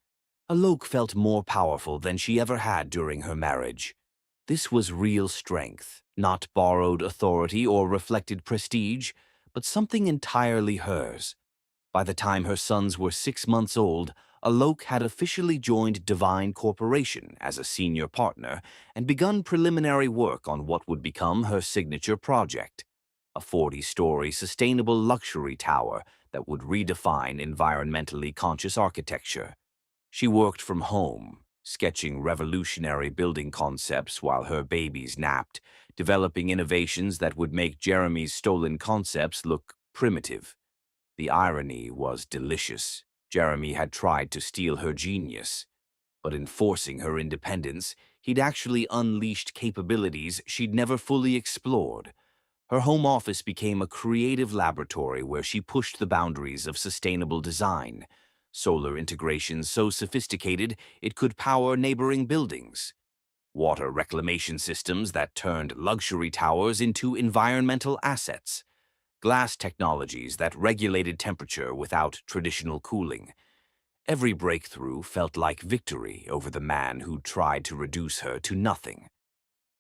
Alok felt more powerful than she ever had during her marriage. This was real strength, not borrowed authority or reflected prestige, but something entirely hers. By the time her sons were 6 months old, Alok had officially joined Divine Corporation as a senior partner and begun preliminary work on what would become her signature project, a 40-story sustainable luxury tower that would redefine environmentally conscious architecture. She worked from home, sketching revolutionary building concepts while her babies napped, developing innovations that would make Jeremy's stolen concepts look primitive. The irony was delicious. Jeremy had tried to steal her genius, but in forcing her independence, he'd actually unleashed capabilities she'd never fully explored. Her home office became a creative laboratory where she pushed the boundaries of sustainable design. Solar integration so sophisticated it could power neighboring buildings. Water reclamation systems that turned luxury towers into environmental assets. Glass technologies that regulated temperature without traditional cooling. Every breakthrough felt like victory over the man who tried to reduce her to nothing.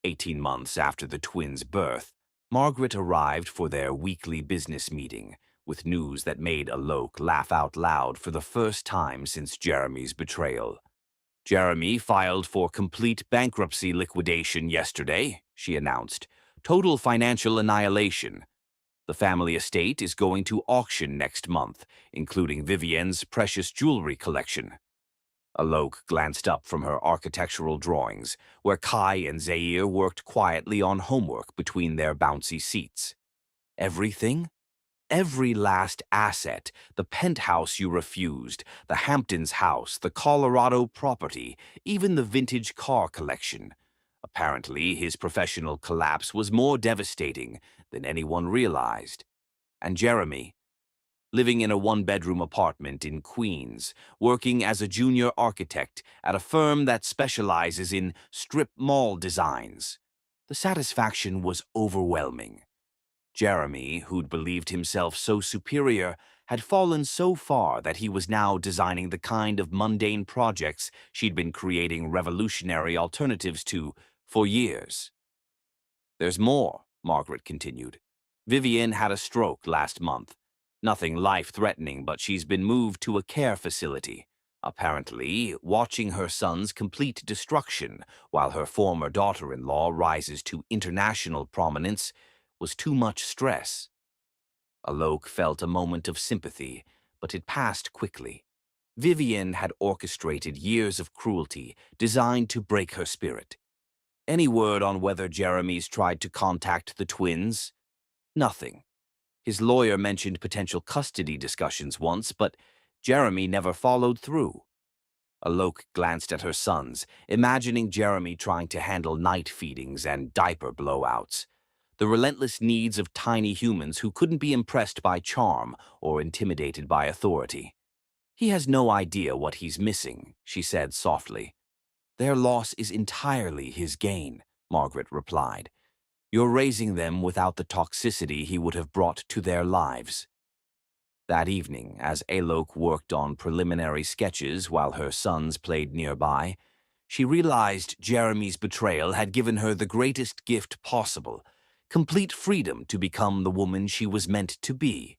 18 months after the twins' birth, Margaret arrived for their weekly business meeting with news that made Alok laugh out loud for the first time since Jeremy's betrayal. "Jeremy filed for complete bankruptcy liquidation yesterday," she announced. "Total financial annihilation. The family estate is going to auction next month, including Vivienne's precious jewelry collection." Alok glanced up from her architectural drawings, where Kai and Zaire worked quietly on homework between their bouncy seats. "Everything? Every last asset, the penthouse you refused, the Hamptons house, the Colorado property, even the vintage car collection." Apparently, his professional collapse was more devastating than anyone realized. And Jeremy, living in a one-bedroom apartment in Queens, working as a junior architect at a firm that specializes in strip mall designs. The satisfaction was overwhelming. Jeremy, who'd believed himself so superior, had fallen so far that he was now designing the kind of mundane projects she'd been creating revolutionary alternatives to for years. "There's more," Margaret continued. "Vivienne had a stroke last month. Nothing life-threatening, but she's been moved to a care facility. Apparently, watching her son's complete destruction while her former daughter-in-law rises to international prominence was too much stress." Alok felt a moment of sympathy, but it passed quickly. Vivienne had orchestrated years of cruelty designed to break her spirit. Any word on whether Jeremy's tried to contact the twins? Nothing. His lawyer mentioned potential custody discussions once, but Jeremy never followed through. Alok glanced at her sons, imagining Jeremy trying to handle night feedings and diaper blowouts. The relentless needs of tiny humans who couldn't be impressed by charm or intimidated by authority. "He has no idea what he's missing," she said softly. "Their loss is entirely his gain," Margaret replied. "You're raising them without the toxicity he would have brought to their lives." That evening, as Alok worked on preliminary sketches while her sons played nearby, she realized Jeremy's betrayal had given her the greatest gift possible, complete freedom to become the woman she was meant to be.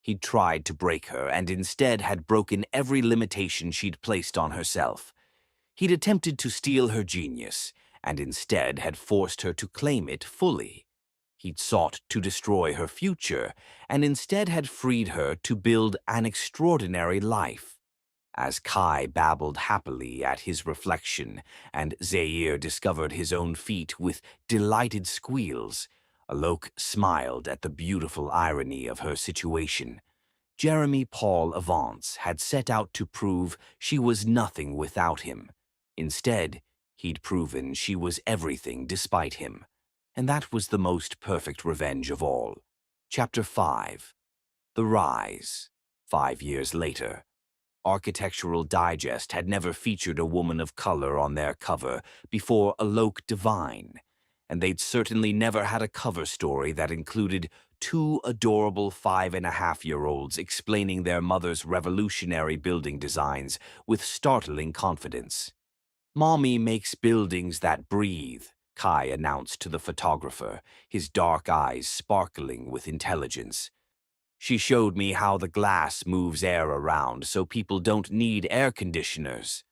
He'd tried to break her and instead had broken every limitation she'd placed on herself. He'd attempted to steal her genius and instead had forced her to claim it fully. He'd sought to destroy her future and instead had freed her to build an extraordinary life. As Kai babbled happily at his reflection and Zaire discovered his own feet with delighted squeals, Alok smiled at the beautiful irony of her situation. Jeremy Paul Avance had set out to prove she was nothing without him. Instead, he'd proven she was everything despite him. And that was the most perfect revenge of all. Chapter 5. The Rise. 5 years later. Architectural Digest had never featured a woman of color on their cover before Alok Devine, and they'd certainly never had a cover story that included two adorable 5.5-year-olds explaining their mother's revolutionary building designs with startling confidence. "Mommy makes buildings that breathe," Kai announced to the photographer, his dark eyes sparkling with intelligence. "She showed me how the glass moves air around so people don't need air conditioners."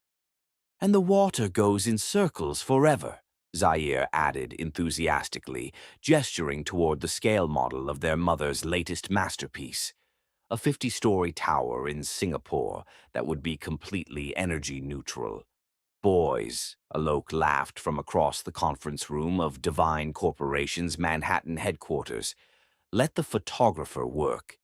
"And the water goes in circles forever," Zaire added enthusiastically, gesturing toward the scale model of their mother's latest masterpiece, a 50-story tower in Singapore that would be completely energy neutral. "Boys," Alok laughed from across the conference room of Divine Corporation's Manhattan headquarters, "let the photographer work."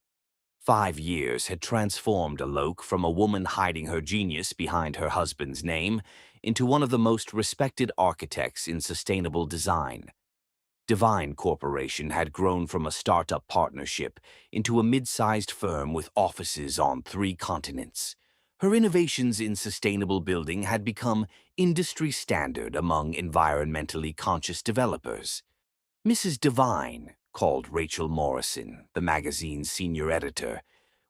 5 years had transformed Alok from a woman hiding her genius behind her husband's name into one of the most respected architects in sustainable design. Divine Corporation had grown from a startup partnership into a mid-sized firm with offices on 3 continents. Her innovations in sustainable building had become industry standard among environmentally conscious developers. "Mrs. Divine," called Rachel Morrison, the magazine's senior editor,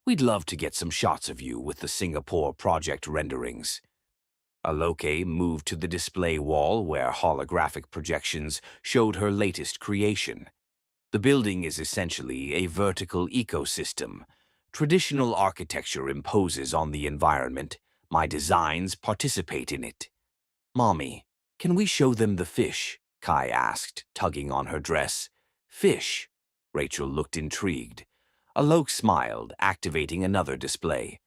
"we'd love to get some shots of you with the Singapore project renderings." Aloke moved to the display wall where holographic projections showed her latest creation. "The building is essentially a vertical ecosystem. Traditional architecture imposes on the environment. My designs participate in it." "Mommy, can we show them the fish?" Kai asked, tugging on her dress. "Fish?" Rachel looked intrigued. Alok smiled, activating another display.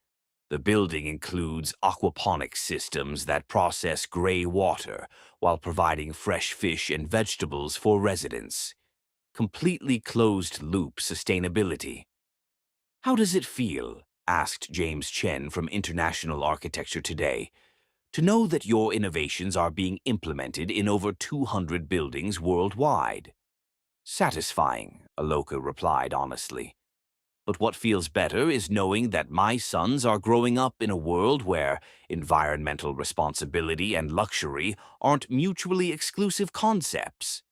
"The building includes aquaponics systems that process gray water while providing fresh fish and vegetables for residents. Completely closed-loop sustainability." "How does it feel?" asked James Chen from International Architecture Today, "to know that your innovations are being implemented in over 200 buildings worldwide?" "Satisfying," Aloka replied honestly. "But what feels better is knowing that my sons are growing up in a world where environmental responsibility and luxury aren't mutually exclusive concepts."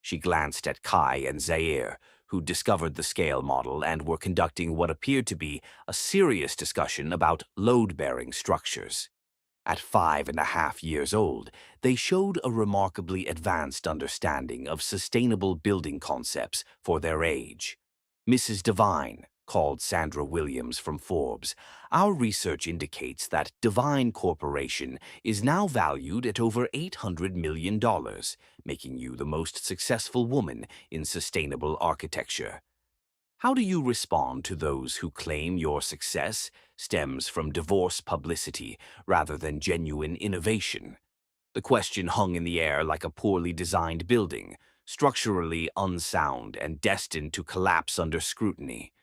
She glanced at Kai and Zaire, who discovered the scale model and were conducting what appeared to be a serious discussion about load-bearing structures. At 5.5 years old, they showed a remarkably advanced understanding of sustainable building concepts for their age. "Mrs. Devine," called Sandra Williams from Forbes, "our research indicates that Divine Corporation is now valued at over $800 million, making you the most successful woman in sustainable architecture. How do you respond to those who claim your success stems from divorce publicity rather than genuine innovation?" The question hung in the air like a poorly designed building, structurally unsound and destined to collapse under scrutiny.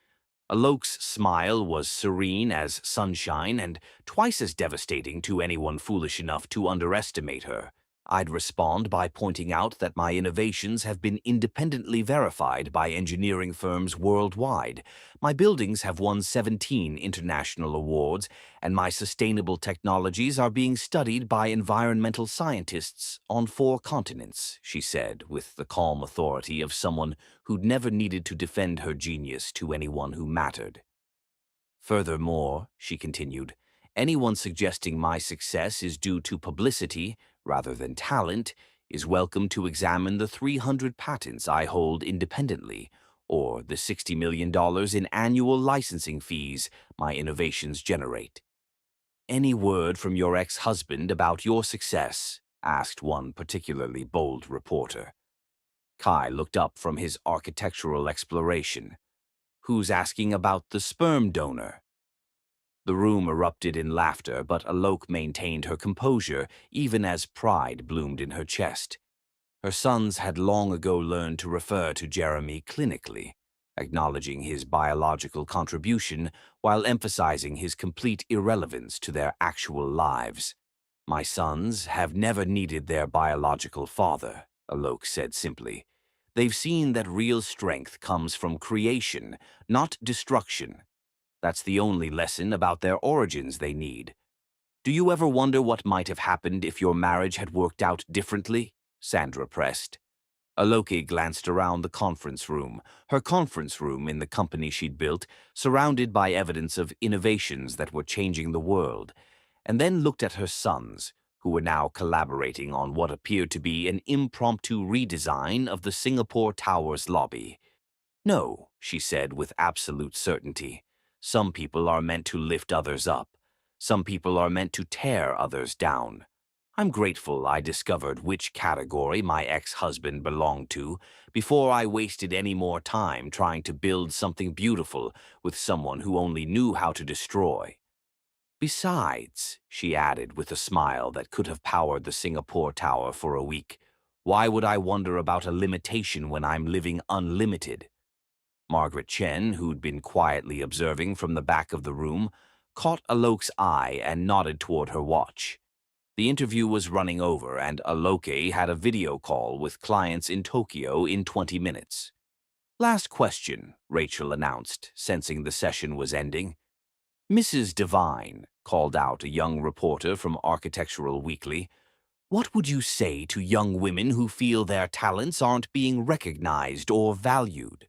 Alok's smile was serene as sunshine and twice as devastating to anyone foolish enough to underestimate her. "I'd respond by pointing out that my innovations have been independently verified by engineering firms worldwide. My buildings have won 17 international awards, and my sustainable technologies are being studied by environmental scientists on 4 continents," she said, with the calm authority of someone who'd never needed to defend her genius to anyone who mattered. "Furthermore," she continued, "anyone suggesting my success is due to publicity rather than talent is welcome to examine the 300 patents I hold independently, or the $60 million in annual licensing fees my innovations generate." "Any word from your ex-husband about your success?" asked one particularly bold reporter. Kai looked up from his architectural exploration. "Who's asking about the sperm donor?" The room erupted in laughter, but Alok maintained her composure even as pride bloomed in her chest. Her sons had long ago learned to refer to Jeremy clinically, acknowledging his biological contribution while emphasizing his complete irrelevance to their actual lives. "My sons have never needed their biological father," Alok said simply. "They've seen that real strength comes from creation, not destruction. That's the only lesson about their origins they need. Do you ever wonder what might have happened if your marriage had worked out differently? Sandra pressed. Aloke glanced around the conference room, her conference room in the company she'd built, surrounded by evidence of innovations that were changing the world, and then looked at her sons, who were now collaborating on what appeared to be an impromptu redesign of the Singapore Tower's lobby. No, she said with absolute certainty. Some people are meant to lift others up. Some people are meant to tear others down. I'm grateful I discovered which category my ex-husband belonged to before I wasted any more time trying to build something beautiful with someone who only knew how to destroy. Besides, she added with a smile that could have powered the Singapore Tower for a week, why would I wonder about a limitation when I'm living unlimited? Margaret Chen, who'd been quietly observing from the back of the room, caught Alok's eye and nodded toward her watch. The interview was running over, and Aloke had a video call with clients in Tokyo in 20 minutes. Last question, Rachel announced, sensing the session was ending. Mrs. Devine, called out a young reporter from Architectural Weekly, what would you say to young women who feel their talents aren't being recognized or valued?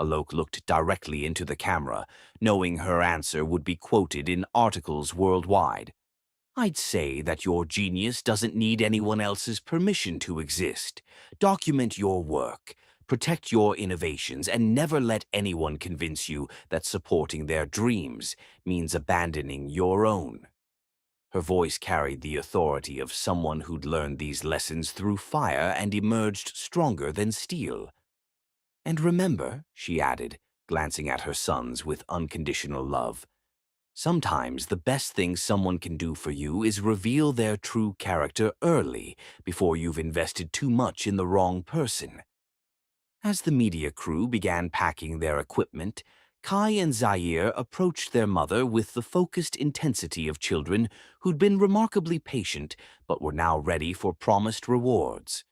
Alok looked directly into the camera, knowing her answer would be quoted in articles worldwide. I'd say that your genius doesn't need anyone else's permission to exist. Document your work, protect your innovations, and never let anyone convince you that supporting their dreams means abandoning your own. Her voice carried the authority of someone who'd learned these lessons through fire and emerged stronger than steel. And remember, she added, glancing at her sons with unconditional love, sometimes the best thing someone can do for you is reveal their true character early before you've invested too much in the wrong person. As the media crew began packing their equipment, Kai and Zaire approached their mother with the focused intensity of children who'd been remarkably patient but were now ready for promised rewards.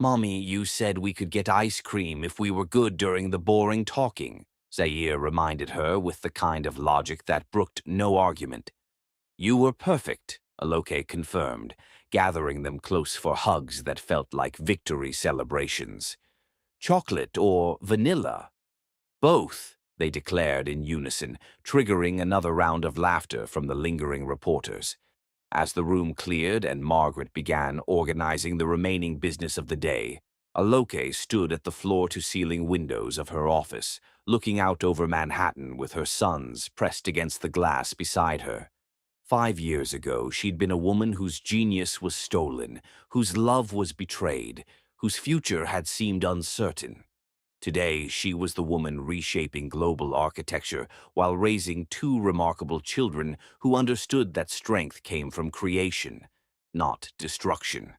Mommy, you said we could get ice cream if we were good during the boring talking, Zaire reminded her with the kind of logic that brooked no argument. You were perfect, Aloke confirmed, gathering them close for hugs that felt like victory celebrations. Chocolate or vanilla? Both, they declared in unison, triggering another round of laughter from the lingering reporters. As the room cleared and Margaret began organizing the remaining business of the day, Aloke stood at the floor-to-ceiling windows of her office, looking out over Manhattan with her sons pressed against the glass beside her. 5 years ago, she'd been a woman whose genius was stolen, whose love was betrayed, whose future had seemed uncertain. Today, she was the woman reshaping global architecture while raising 2 remarkable children who understood that strength came from creation, not destruction.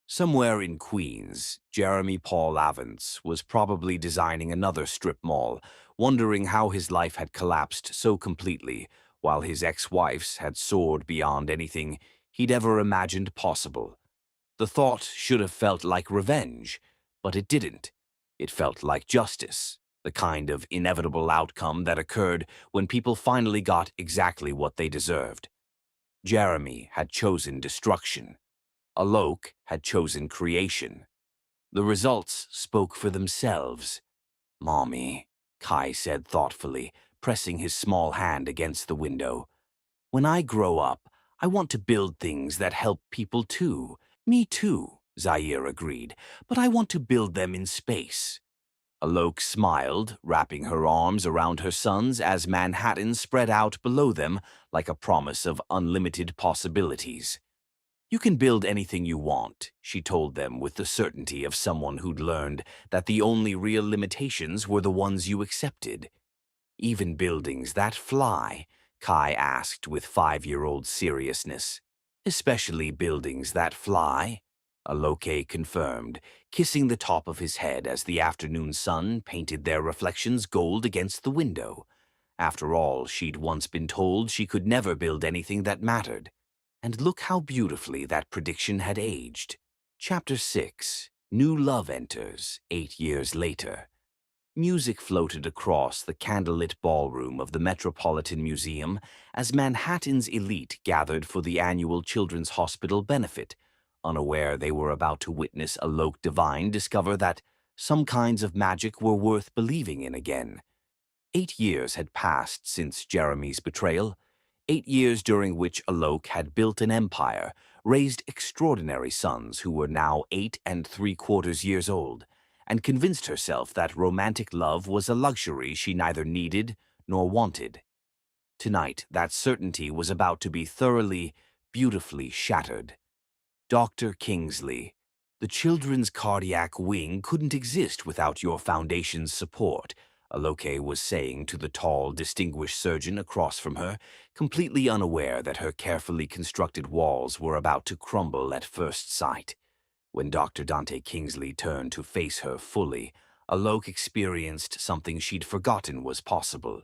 Somewhere in Queens, Jeremy Paul Avance was probably designing another strip mall, wondering how his life had collapsed so completely, while his ex-wife's had soared beyond anything he'd ever imagined possible. The thought should have felt like revenge, but it didn't. It felt like justice, the kind of inevitable outcome that occurred when people finally got exactly what they deserved. Jeremy had chosen destruction. Alok had chosen creation. The results spoke for themselves. Mommy, Kai said thoughtfully, pressing his small hand against the window. When I grow up, I want to build things that help people too. Me too, Zaire agreed, but I want to build them in space. Alok smiled, wrapping her arms around her sons as Manhattan spread out below them like a promise of unlimited possibilities. You can build anything you want, she told them with the certainty of someone who'd learned that the only real limitations were the ones you accepted. Even buildings that fly, Kai asked with 5-year-old seriousness. Especially buildings that fly, Aloke confirmed, kissing the top of his head as the afternoon sun painted their reflections gold against the window. After all, she'd once been told she could never build anything that mattered. And look how beautifully that prediction had aged. Chapter 6. New Love Enters, 8 years later. Music floated across the candlelit ballroom of the Metropolitan Museum as Manhattan's elite gathered for the annual Children's Hospital benefit, unaware they were about to witness Alok Divine discover that some kinds of magic were worth believing in again. 8 years had passed since Jeremy's betrayal, 8 years during which Alok had built an empire, raised extraordinary sons who were now 8 3/4 years old, and convinced herself that romantic love was a luxury she neither needed nor wanted. Tonight, that certainty was about to be thoroughly, beautifully shattered. Dr. Kingsley, the children's cardiac wing couldn't exist without your foundation's support, Aloke was saying to the tall, distinguished surgeon across from her, completely unaware that her carefully constructed walls were about to crumble at first sight. When Dr. Dante Kingsley turned to face her fully, Alok experienced something she'd forgotten was possible.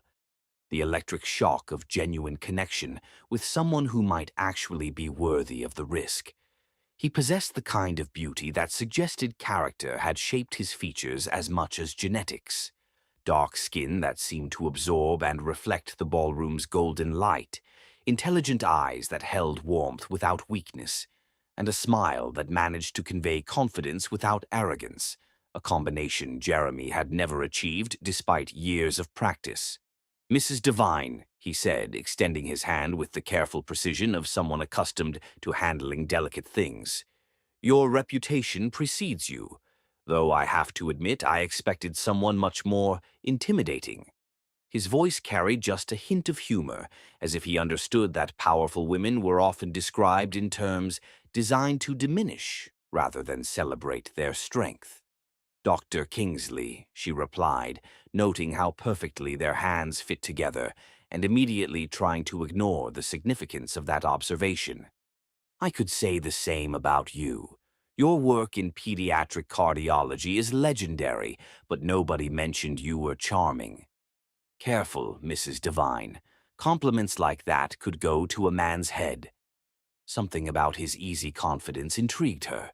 The electric shock of genuine connection with someone who might actually be worthy of the risk. He possessed the kind of beauty that suggested character had shaped his features as much as genetics. Dark skin that seemed to absorb and reflect the ballroom's golden light, intelligent eyes that held warmth without weakness, and a smile that managed to convey confidence without arrogance, a combination Jeremy had never achieved despite years of practice. "Mrs. Devine," he said, extending his hand with the careful precision of someone accustomed to handling delicate things. "Your reputation precedes you, though I have to admit I expected someone much more intimidating." His voice carried just a hint of humor, as if he understood that powerful women were often described in terms designed to diminish rather than celebrate their strength. "Dr. Kingsley," she replied, noting how perfectly their hands fit together, and immediately trying to ignore the significance of that observation. "I could say the same about you. Your work in pediatric cardiology is legendary, but nobody mentioned you were charming." "Careful, Mrs. Devine. Compliments like that could go to a man's head." Something about his easy confidence intrigued her.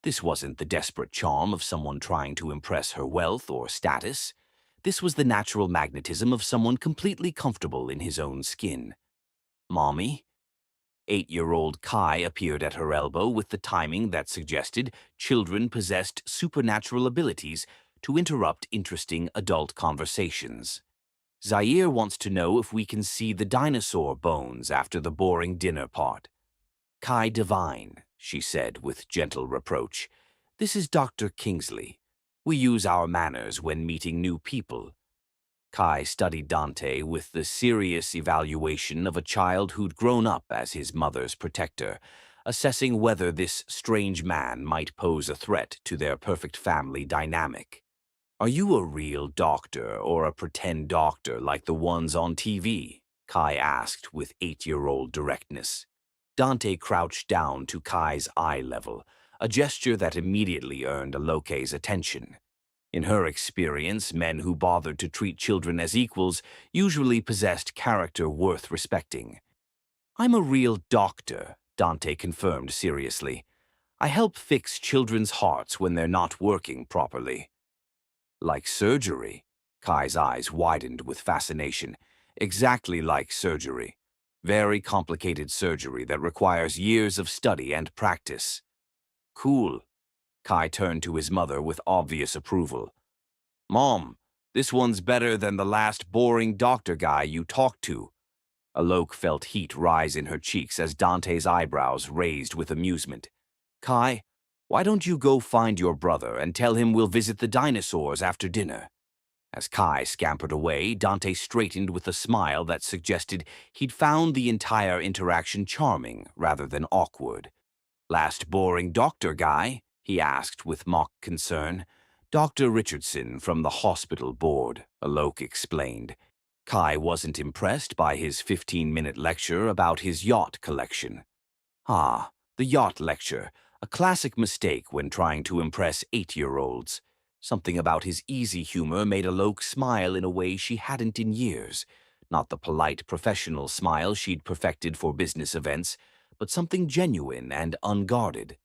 This wasn't the desperate charm of someone trying to impress her wealth or status. This was the natural magnetism of someone completely comfortable in his own skin. "Mommy?" 8-year-old Kai appeared at her elbow with the timing that suggested children possessed supernatural abilities to interrupt interesting adult conversations. "Zaire wants to know if we can see the dinosaur bones after the boring dinner part." "Kai Devine," she said with gentle reproach. "This is Dr. Kingsley. We use our manners when meeting new people." Kai studied Dante with the serious evaluation of a child who'd grown up as his mother's protector, assessing whether this strange man might pose a threat to their perfect family dynamic. "Are you a real doctor or a pretend doctor like the ones on TV?" Kai asked with 8-year-old directness. Dante crouched down to Kai's eye level, a gesture that immediately earned Aloke's attention. In her experience, men who bothered to treat children as equals usually possessed character worth respecting. "I'm a real doctor," Dante confirmed seriously. "I help fix children's hearts when they're not working properly." "Like surgery?" Kai's eyes widened with fascination. "Exactly like surgery. Very complicated surgery that requires years of study and practice." "Cool." Kai turned to his mother with obvious approval. "Mom, this one's better than the last boring doctor guy you talked to." Alok felt heat rise in her cheeks as Dante's eyebrows raised with amusement. "Kai, why don't you go find your brother and tell him we'll visit the dinosaurs after dinner?" As Kai scampered away, Dante straightened with a smile that suggested he'd found the entire interaction charming rather than awkward. "Last boring doctor guy?" he asked with mock concern. "Dr. Richardson from the hospital board," Alok explained. Kai wasn't impressed by his 15-minute lecture about his yacht collection. Ah, the yacht lecture, a classic mistake when trying to impress 8-year-olds. Something about his easy humor made Alok smile in a way she hadn't in years. Not the polite professional smile she'd perfected for business events, but something genuine and unguarded.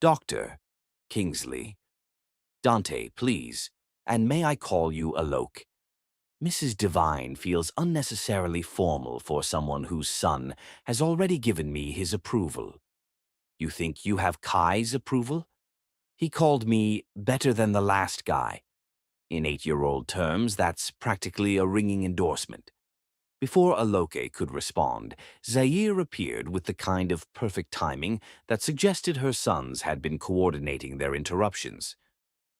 "Dr. Kingsley." "Dante, please." And may I call you Alok? Mrs. Devine feels unnecessarily formal for someone whose son has already given me his approval. You think you have Kai's approval? He called me better than the last guy. In 8-year-old terms, that's practically a ringing endorsement. Before Aloke could respond, Zaire appeared with the kind of perfect timing that suggested her sons had been coordinating their interruptions.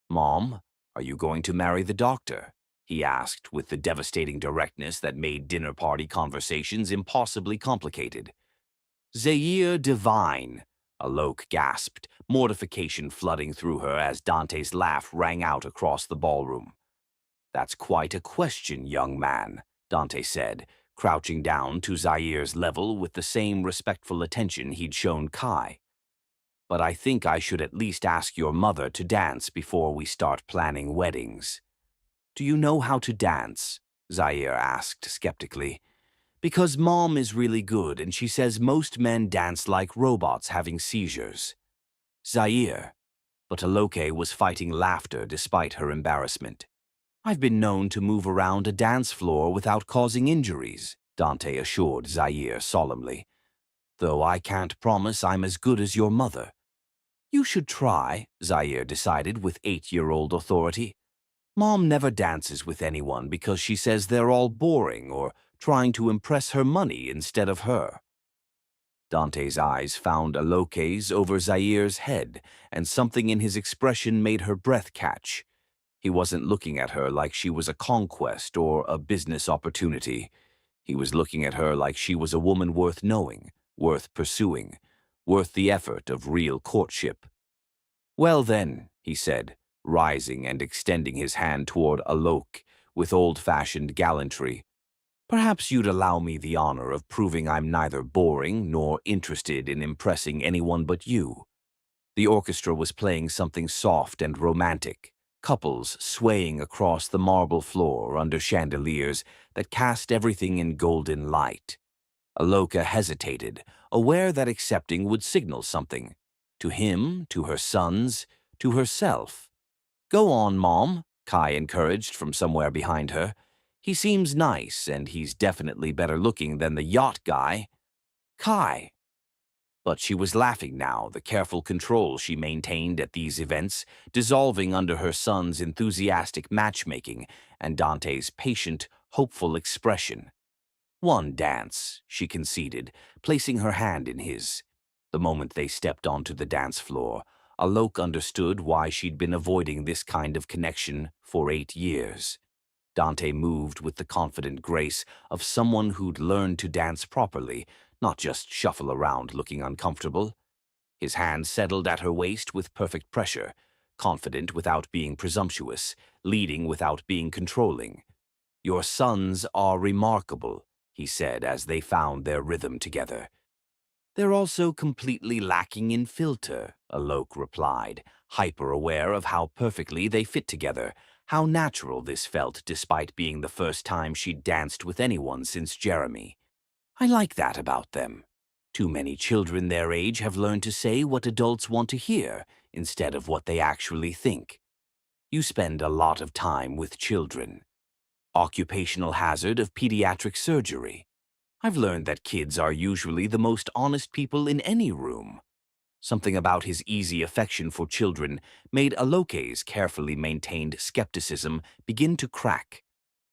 "Mom, are you going to marry the doctor?" he asked with the devastating directness that made dinner party conversations impossibly complicated. "Zaire Divine," Alok gasped, mortification flooding through her as Dante's laugh rang out across the ballroom. "That's quite a question, young man," Dante said, crouching down to Zaire's level with the same respectful attention he'd shown Kai. "But I think I should at least ask your mother to dance before we start planning weddings." "Do you know how to dance?" Zaire asked skeptically. "Because Mom is really good and she says most men dance like robots having seizures." "Zaire." But Aloke was fighting laughter despite her embarrassment. "I've been known to move around a dance floor without causing injuries," Dante assured Zaire solemnly. "Though I can't promise I'm as good as your mother." "You should try," Zaire decided with 8-year-old authority. "Mom never dances with anyone because she says they're all boring or trying to impress her money instead of her." Dante's eyes found Aloke's over Zaire's head, and something in his expression made her breath catch. He wasn't looking at her like she was a conquest or a business opportunity. He was looking at her like she was a woman worth knowing, worth pursuing, worth the effort of real courtship. "Well then," he said, rising and extending his hand toward Alok with old-fashioned gallantry, "perhaps you'd allow me the honor of proving I'm neither boring nor interested in impressing anyone but you." The orchestra was playing something soft and romantic, couples swaying across the marble floor under chandeliers that cast everything in golden light. Aloka hesitated, aware that accepting would signal something. To him, to her sons, to herself. "Go on, Mom," Kai encouraged from somewhere behind her. "He seems nice, and he's definitely better looking than the yacht guy." "Kai." But she was laughing now, the careful control she maintained at these events dissolving under her son's enthusiastic matchmaking and Dante's patient, hopeful expression. "One dance," she conceded, placing her hand in his. The moment they stepped onto the dance floor, Alok understood why she'd been avoiding this kind of connection for 8 years. Dante moved with the confident grace of someone who'd learned to dance properly, not just shuffle around looking uncomfortable. His hand settled at her waist with perfect pressure, confident without being presumptuous, leading without being controlling. "Your sons are remarkable," he said as they found their rhythm together. "They're also completely lacking in filter," Alok replied, hyper-aware of how perfectly they fit together, how natural this felt despite being the first time she'd danced with anyone since Jeremy. "I like that about them. Too many children their age have learned to say what adults want to hear instead of what they actually think. You spend a lot of time with children." Occupational hazard of pediatric surgery. "I've learned that kids are usually the most honest people in any room." Something about his easy affection for children made Aloke's carefully maintained skepticism begin to crack.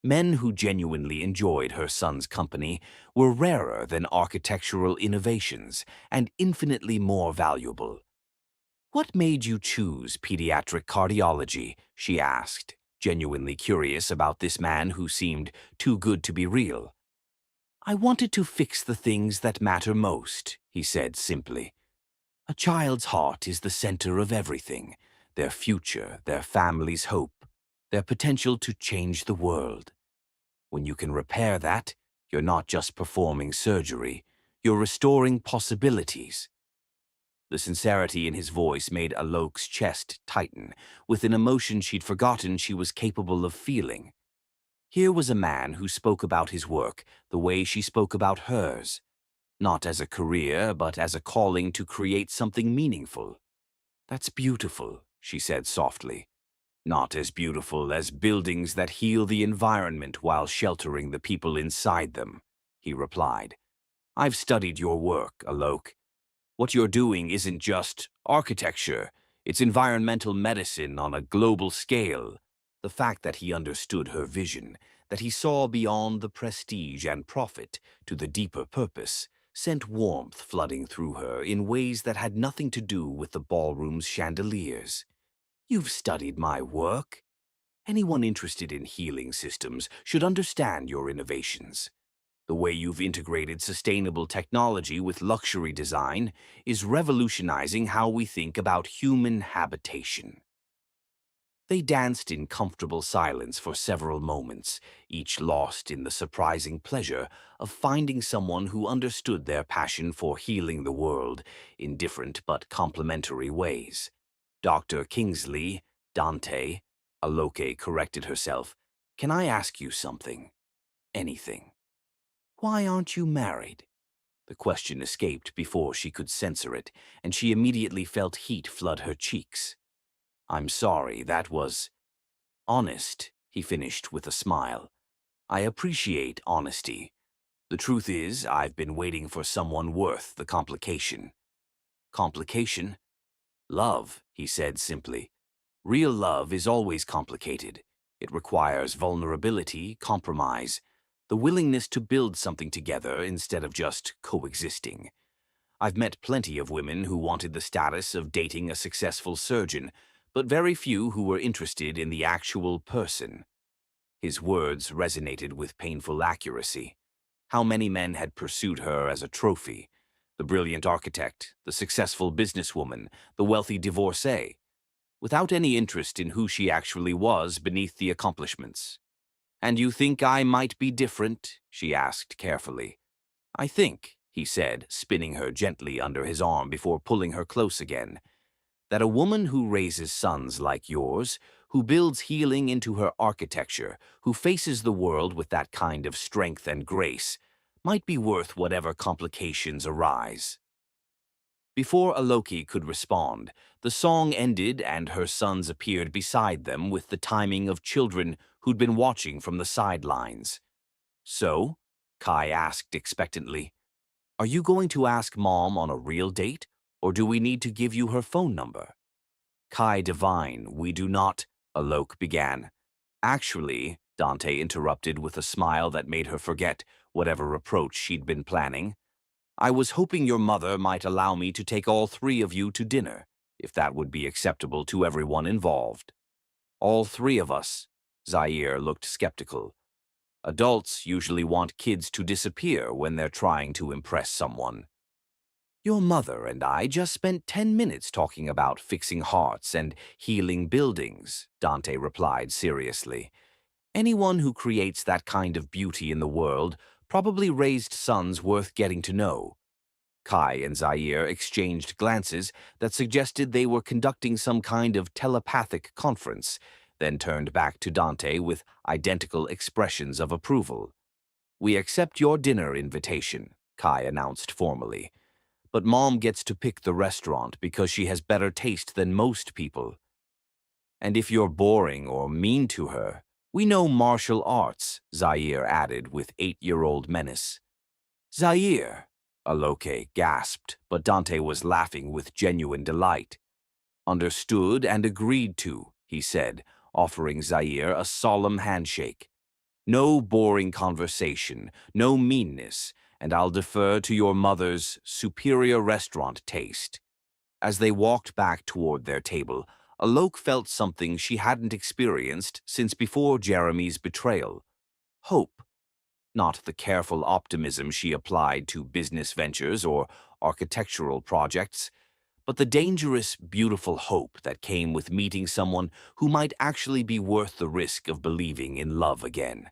Men who genuinely enjoyed her son's company were rarer than architectural innovations and infinitely more valuable. "What made you choose pediatric cardiology?" she asked, genuinely curious about this man who seemed too good to be real. "I wanted to fix the things that matter most," he said simply. "A child's heart is the center of everything, their future, their family's hope, their potential to change the world. When you can repair that, you're not just performing surgery, you're restoring possibilities." The sincerity in his voice made Alok's chest tighten, with an emotion she'd forgotten she was capable of feeling. Here was a man who spoke about his work the way she spoke about hers, not as a career, but as a calling to create something meaningful. "That's beautiful," she said softly. Not as beautiful as buildings that heal the environment while sheltering the people inside them, he replied. I've studied your work, Alok. What you're doing isn't just architecture, it's environmental medicine on a global scale. The fact that he understood her vision, that he saw beyond the prestige and profit to the deeper purpose, sent warmth flooding through her in ways that had nothing to do with the ballroom's chandeliers. You've studied my work. Anyone interested in healing systems should understand your innovations. The way you've integrated sustainable technology with luxury design is revolutionizing how we think about human habitation. They danced in comfortable silence for several moments, each lost in the surprising pleasure of finding someone who understood their passion for healing the world in different but complementary ways. Dr. Kingsley, Dante, Aloke corrected herself. Can I ask you something? Anything. Why aren't you married? The question escaped before she could censor it, and she immediately felt heat flood her cheeks. I'm sorry, that was honest, he finished with a smile. I appreciate honesty. The truth is, I've been waiting for someone worth the complication. Complication? Love, he said simply. Real love is always complicated. It requires vulnerability, compromise, the willingness to build something together instead of just coexisting. I've met plenty of women who wanted the status of dating a successful surgeon, but very few who were interested in the actual person. His words resonated with painful accuracy. How many men had pursued her as a trophy? The brilliant architect, the successful businesswoman, the wealthy divorcee, without any interest in who she actually was beneath the accomplishments. And you think I might be different? She asked carefully. I think, he said, spinning her gently under his arm before pulling her close again, that a woman who raises sons like yours, who builds healing into her architecture, who faces the world with that kind of strength and grace, might be worth whatever complications arise. Before Aloki could respond, the song ended and her sons appeared beside them with the timing of children who'd been watching from the sidelines. So, Kai asked expectantly, are you going to ask Mom on a real date, or do we need to give you her phone number? Kai divine, we do not, Alok began. Actually, Dante interrupted with a smile that made her forget whatever reproach she'd been planning. I was hoping your mother might allow me to take all three of you to dinner, if that would be acceptable to everyone involved. All three of us, Zaire looked skeptical. Adults usually want kids to disappear when they're trying to impress someone. Your mother and I just spent 10 minutes talking about fixing hearts and healing buildings, Dante replied seriously. Anyone who creates that kind of beauty in the world probably raised sons worth getting to know. Kai and Zaire exchanged glances that suggested they were conducting some kind of telepathic conference, then turned back to Dante with identical expressions of approval. We accept your dinner invitation, Kai announced formally. But Mom gets to pick the restaurant because she has better taste than most people. And if you're boring or mean to her, we know martial arts, Zaire added with 8-year-old menace. Zaire, Aloke gasped, but Dante was laughing with genuine delight. Understood and agreed to, he said, offering Zaire a solemn handshake. No boring conversation, no meanness, and I'll defer to your mother's superior restaurant taste. As they walked back toward their table, Alok felt something she hadn't experienced since before Jeremy's betrayal. Hope. Not the careful optimism she applied to business ventures or architectural projects, but the dangerous, beautiful hope that came with meeting someone who might actually be worth the risk of believing in love again.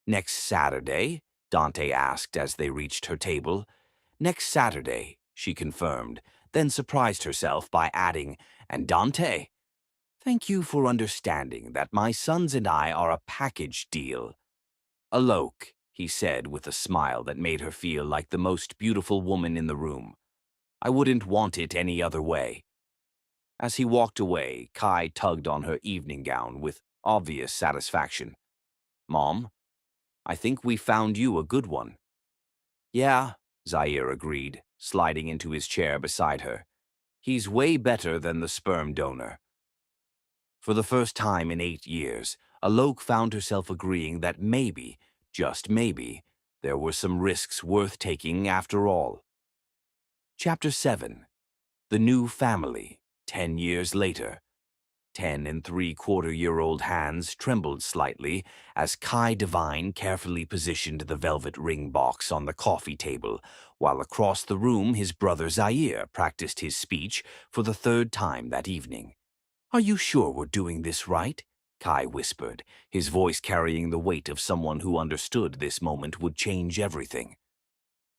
Next Saturday? Dante asked as they reached her table. Next Saturday, she confirmed, then surprised herself by adding, and Dante, thank you for understanding that my sons and I are a package deal. Alok, he said with a smile that made her feel like the most beautiful woman in the room. I wouldn't want it any other way. As he walked away, Kai tugged on her evening gown with obvious satisfaction. Mom, I think we found you a good one. Yeah, Zaire agreed, sliding into his chair beside her. He's way better than the sperm donor. For the first time in 8 years, Alok found herself agreeing that maybe, just maybe, there were some risks worth taking after all. Chapter 7. The New Family, 10 years later. 10 and 3/4-year-old hands trembled slightly as Kai Devine carefully positioned the velvet ring box on the coffee table, while across the room his brother Zaire practiced his speech for the third time that evening. Are you sure we're doing this right? Kai whispered, his voice carrying the weight of someone who understood this moment would change everything.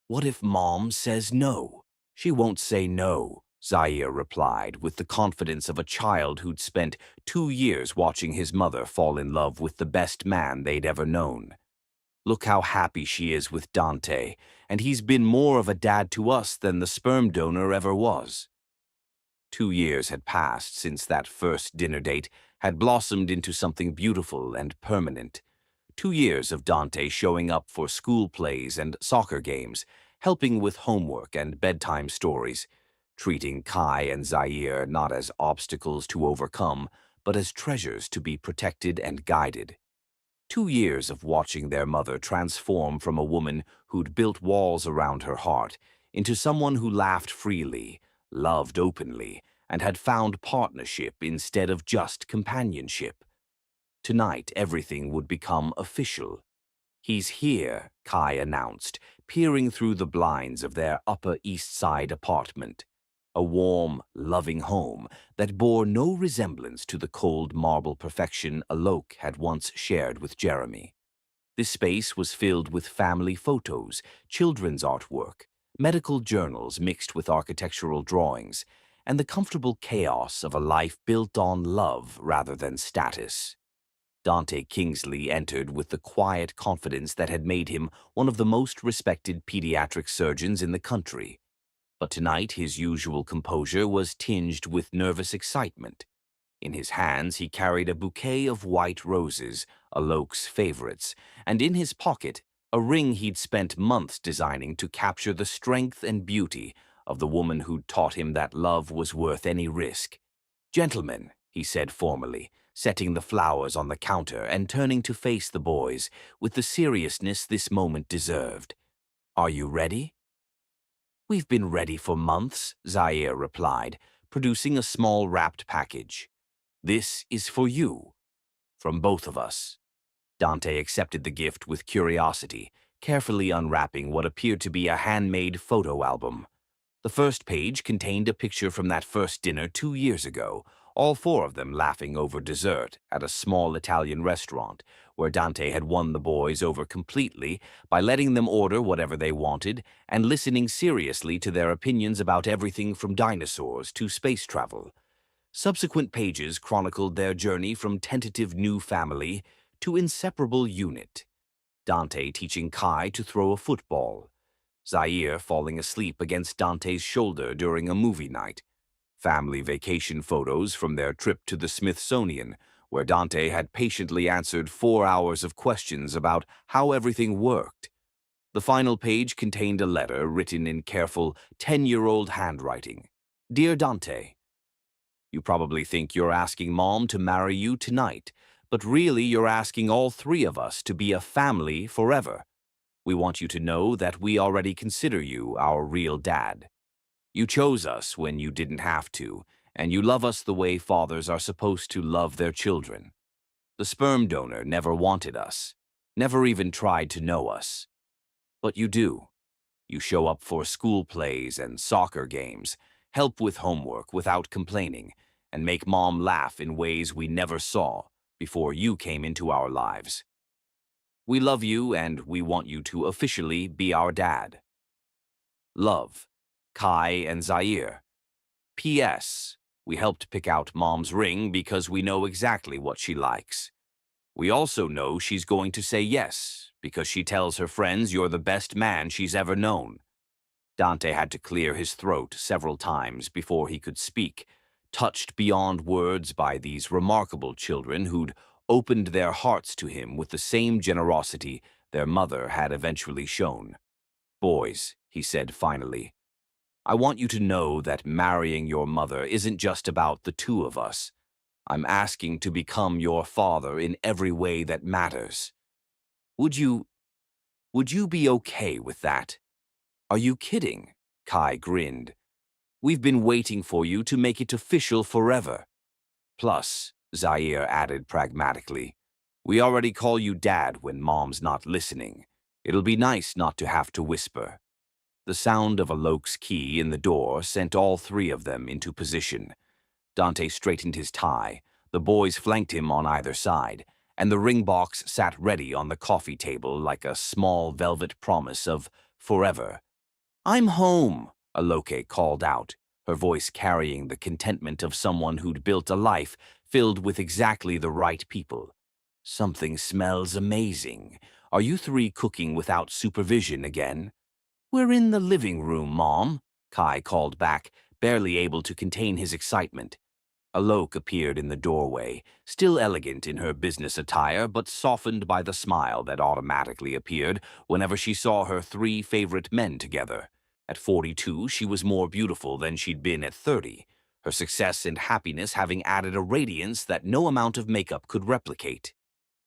What if Mom says no? She won't say no, Zaire replied, with the confidence of a child who'd spent 2 years watching his mother fall in love with the best man they'd ever known. Look how happy she is with Dante, and he's been more of a dad to us than the sperm donor ever was. 2 years had passed since that first dinner date had blossomed into something beautiful and permanent. 2 years of Dante showing up for school plays and soccer games, helping with homework and bedtime stories, treating Kai and Zaire not as obstacles to overcome, but as treasures to be protected and guided. 2 years of watching their mother transform from a woman who'd built walls around her heart into someone who laughed freely, loved openly, and had found partnership instead of just companionship. Tonight, everything would become official. He's here, Kai announced, peering through the blinds of their Upper East Side apartment. A warm, loving home that bore no resemblance to the cold marble perfection Alok had once shared with Jeremy. This space was filled with family photos, children's artwork, medical journals mixed with architectural drawings, and the comfortable chaos of a life built on love rather than status. Dante Kingsley entered with the quiet confidence that had made him one of the most respected pediatric surgeons in the country. But tonight his usual composure was tinged with nervous excitement. In his hands he carried a bouquet of white roses, Alok's favorites, and in his pocket a ring he'd spent months designing to capture the strength and beauty of the woman who'd taught him that love was worth any risk. Gentlemen, he said formally, setting the flowers on the counter and turning to face the boys with the seriousness this moment deserved. Are you ready? We've been ready for months, Zaire replied, producing a small wrapped package. This is for you. From both of us. Dante accepted the gift with curiosity, carefully unwrapping what appeared to be a handmade photo album. The first page contained a picture from that first dinner 2 years ago, all four of them laughing over dessert at a small Italian restaurant, where Dante had won the boys over completely by letting them order whatever they wanted and listening seriously to their opinions about everything from dinosaurs to space travel. Subsequent pages chronicled their journey from tentative new family to inseparable unit. Dante teaching Kai to throw a football. Zaire falling asleep against Dante's shoulder during a movie night. Family vacation photos from their trip to the Smithsonian, where Dante had patiently answered 4 hours of questions about how everything worked. The final page contained a letter written in careful 10-year-old handwriting. Dear Dante, you probably think you're asking Mom to marry you tonight, but really you're asking all three of us to be a family forever. We want you to know that we already consider you our real dad. You chose us when you didn't have to, and you love us the way fathers are supposed to love their children. The sperm donor never wanted us, never even tried to know us. But you do. You show up for school plays and soccer games, help with homework without complaining, and make Mom laugh in ways we never saw before you came into our lives. We love you and we want you to officially be our dad. Love, Kai and Zaire. P.S. We helped pick out Mom's ring because we know exactly what she likes. We also know she's going to say yes because she tells her friends you're the best man she's ever known. Dante had to clear his throat several times before he could speak, touched beyond words by these remarkable children who'd opened their hearts to him with the same generosity their mother had eventually shown. "Boys," he said finally, "I want you to know that marrying your mother isn't just about the two of us. I'm asking to become your father in every way that matters. Would you, would you be okay with that?" "Are you kidding?" Kai grinned. "We've been waiting for you to make it official forever." "Plus," Zaire added pragmatically, "we already call you Dad when Mom's not listening. It'll be nice not to have to whisper." The sound of Alok's key in the door sent all three of them into position. Dante straightened his tie, the boys flanked him on either side, and the ring box sat ready on the coffee table like a small velvet promise of forever. "I'm home," Aloke called out, her voice carrying the contentment of someone who'd built a life filled with exactly the right people. "Something smells amazing. Are you three cooking without supervision again?" "We're in the living room, Mom," Kai called back, barely able to contain his excitement. Alok appeared in the doorway, still elegant in her business attire but softened by the smile that automatically appeared whenever she saw her three favorite men together. At 42, she was more beautiful than she'd been at 30, her success and happiness having added a radiance that no amount of makeup could replicate.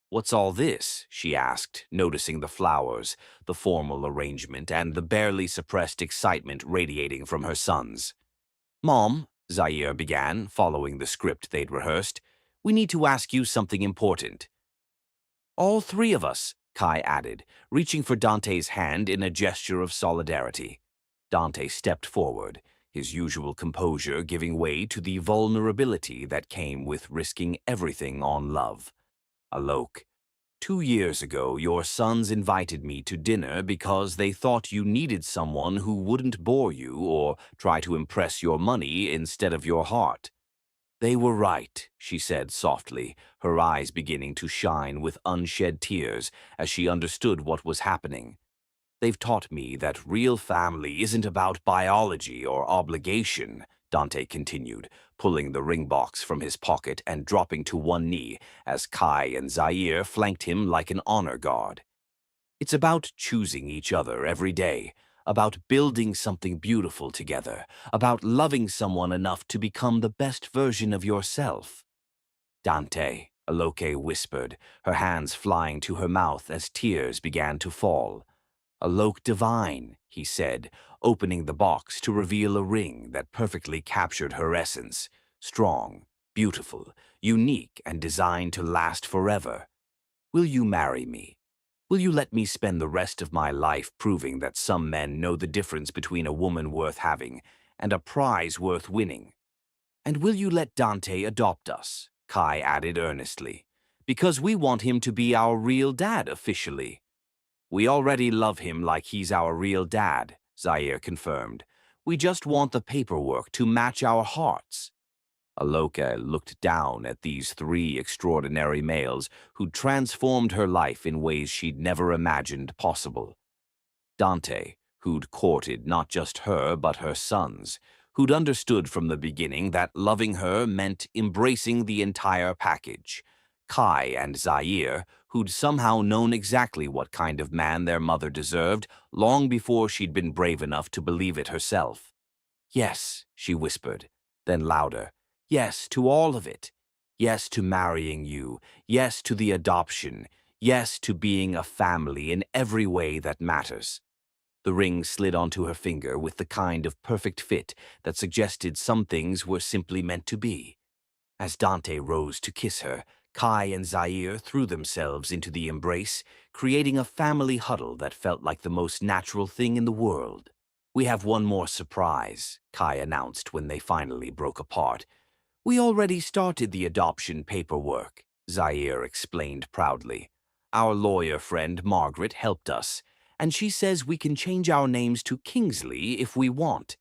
"What's all this?" she asked, noticing the flowers, the formal arrangement, and the barely suppressed excitement radiating from her sons. "Mom," Zaire began, following the script they'd rehearsed, "we need to ask you something important." "All three of us," Kai added, reaching for Dante's hand in a gesture of solidarity. Dante stepped forward, his usual composure giving way to the vulnerability that came with risking everything on love. "Alok, 2 years ago, your sons invited me to dinner because they thought you needed someone who wouldn't bore you or try to impress your money instead of your heart." "They were right," she said softly, her eyes beginning to shine with unshed tears as she understood what was happening. "They've taught me that real family isn't about biology or obligation," Dante continued, pulling the ring box from his pocket and dropping to one knee as Kai and Zaire flanked him like an honor guard. "It's about choosing each other every day, about building something beautiful together, about loving someone enough to become the best version of yourself." "Dante," Aloke whispered, her hands flying to her mouth as tears began to fall. "Alok divine," he said, opening the box to reveal a ring that perfectly captured her essence. Strong, beautiful, unique, and designed to last forever. "Will you marry me? Will you let me spend the rest of my life proving that some men know the difference between a woman worth having and a prize worth winning? And will you let Dante adopt us?" Kai added earnestly, "because we want him to be our real dad officially." "We already love him like he's our real dad," Zaire confirmed. "We just want the paperwork to match our hearts." Aloka looked down at these three extraordinary males who'd transformed her life in ways she'd never imagined possible. Dante, who'd courted not just her but her sons, who'd understood from the beginning that loving her meant embracing the entire package. Kai and Zaire, who'd somehow known exactly what kind of man their mother deserved long before she'd been brave enough to believe it herself. "Yes," she whispered, then louder, "yes to all of it. Yes to marrying you. Yes to the adoption. Yes to being a family in every way that matters." The ring slid onto her finger with the kind of perfect fit that suggested some things were simply meant to be. As Dante rose to kiss her, Kai and Zaire threw themselves into the embrace, creating a family huddle that felt like the most natural thing in the world. "We have one more surprise," Kai announced when they finally broke apart. "We already started the adoption paperwork," Zaire explained proudly. "Our lawyer friend Margaret helped us, and she says we can change our names to Kingsley if we want."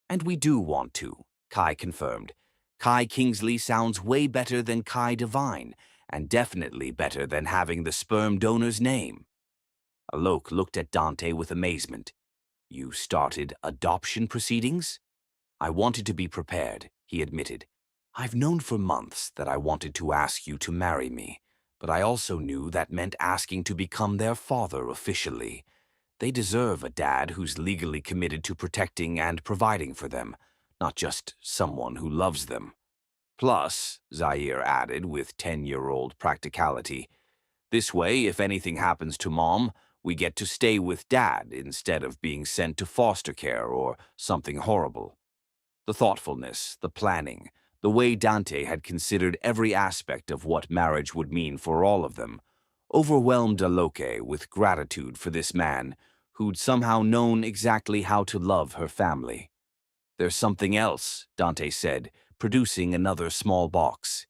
"And we do want to," Kai confirmed. "Kai Kingsley sounds way better than Kai Divine, and definitely better than having the sperm donor's name." Alok looked at Dante with amazement. "You started adoption proceedings?" "I wanted to be prepared," he admitted. I've known for months that I wanted to ask you to marry me, but I also knew that meant asking to become their father officially. They deserve a dad who's legally committed to protecting and providing for them, not just someone who loves them. Plus, Zaire added with 10-year-old practicality, this way, if anything happens to Mom, we get to stay with Dad instead of being sent to foster care or something horrible. The thoughtfulness, the planning, the way Dante had considered every aspect of what marriage would mean for all of them, overwhelmed Aloke with gratitude for this man who'd somehow known exactly how to love her family. There's something else, Dante said, producing another small box.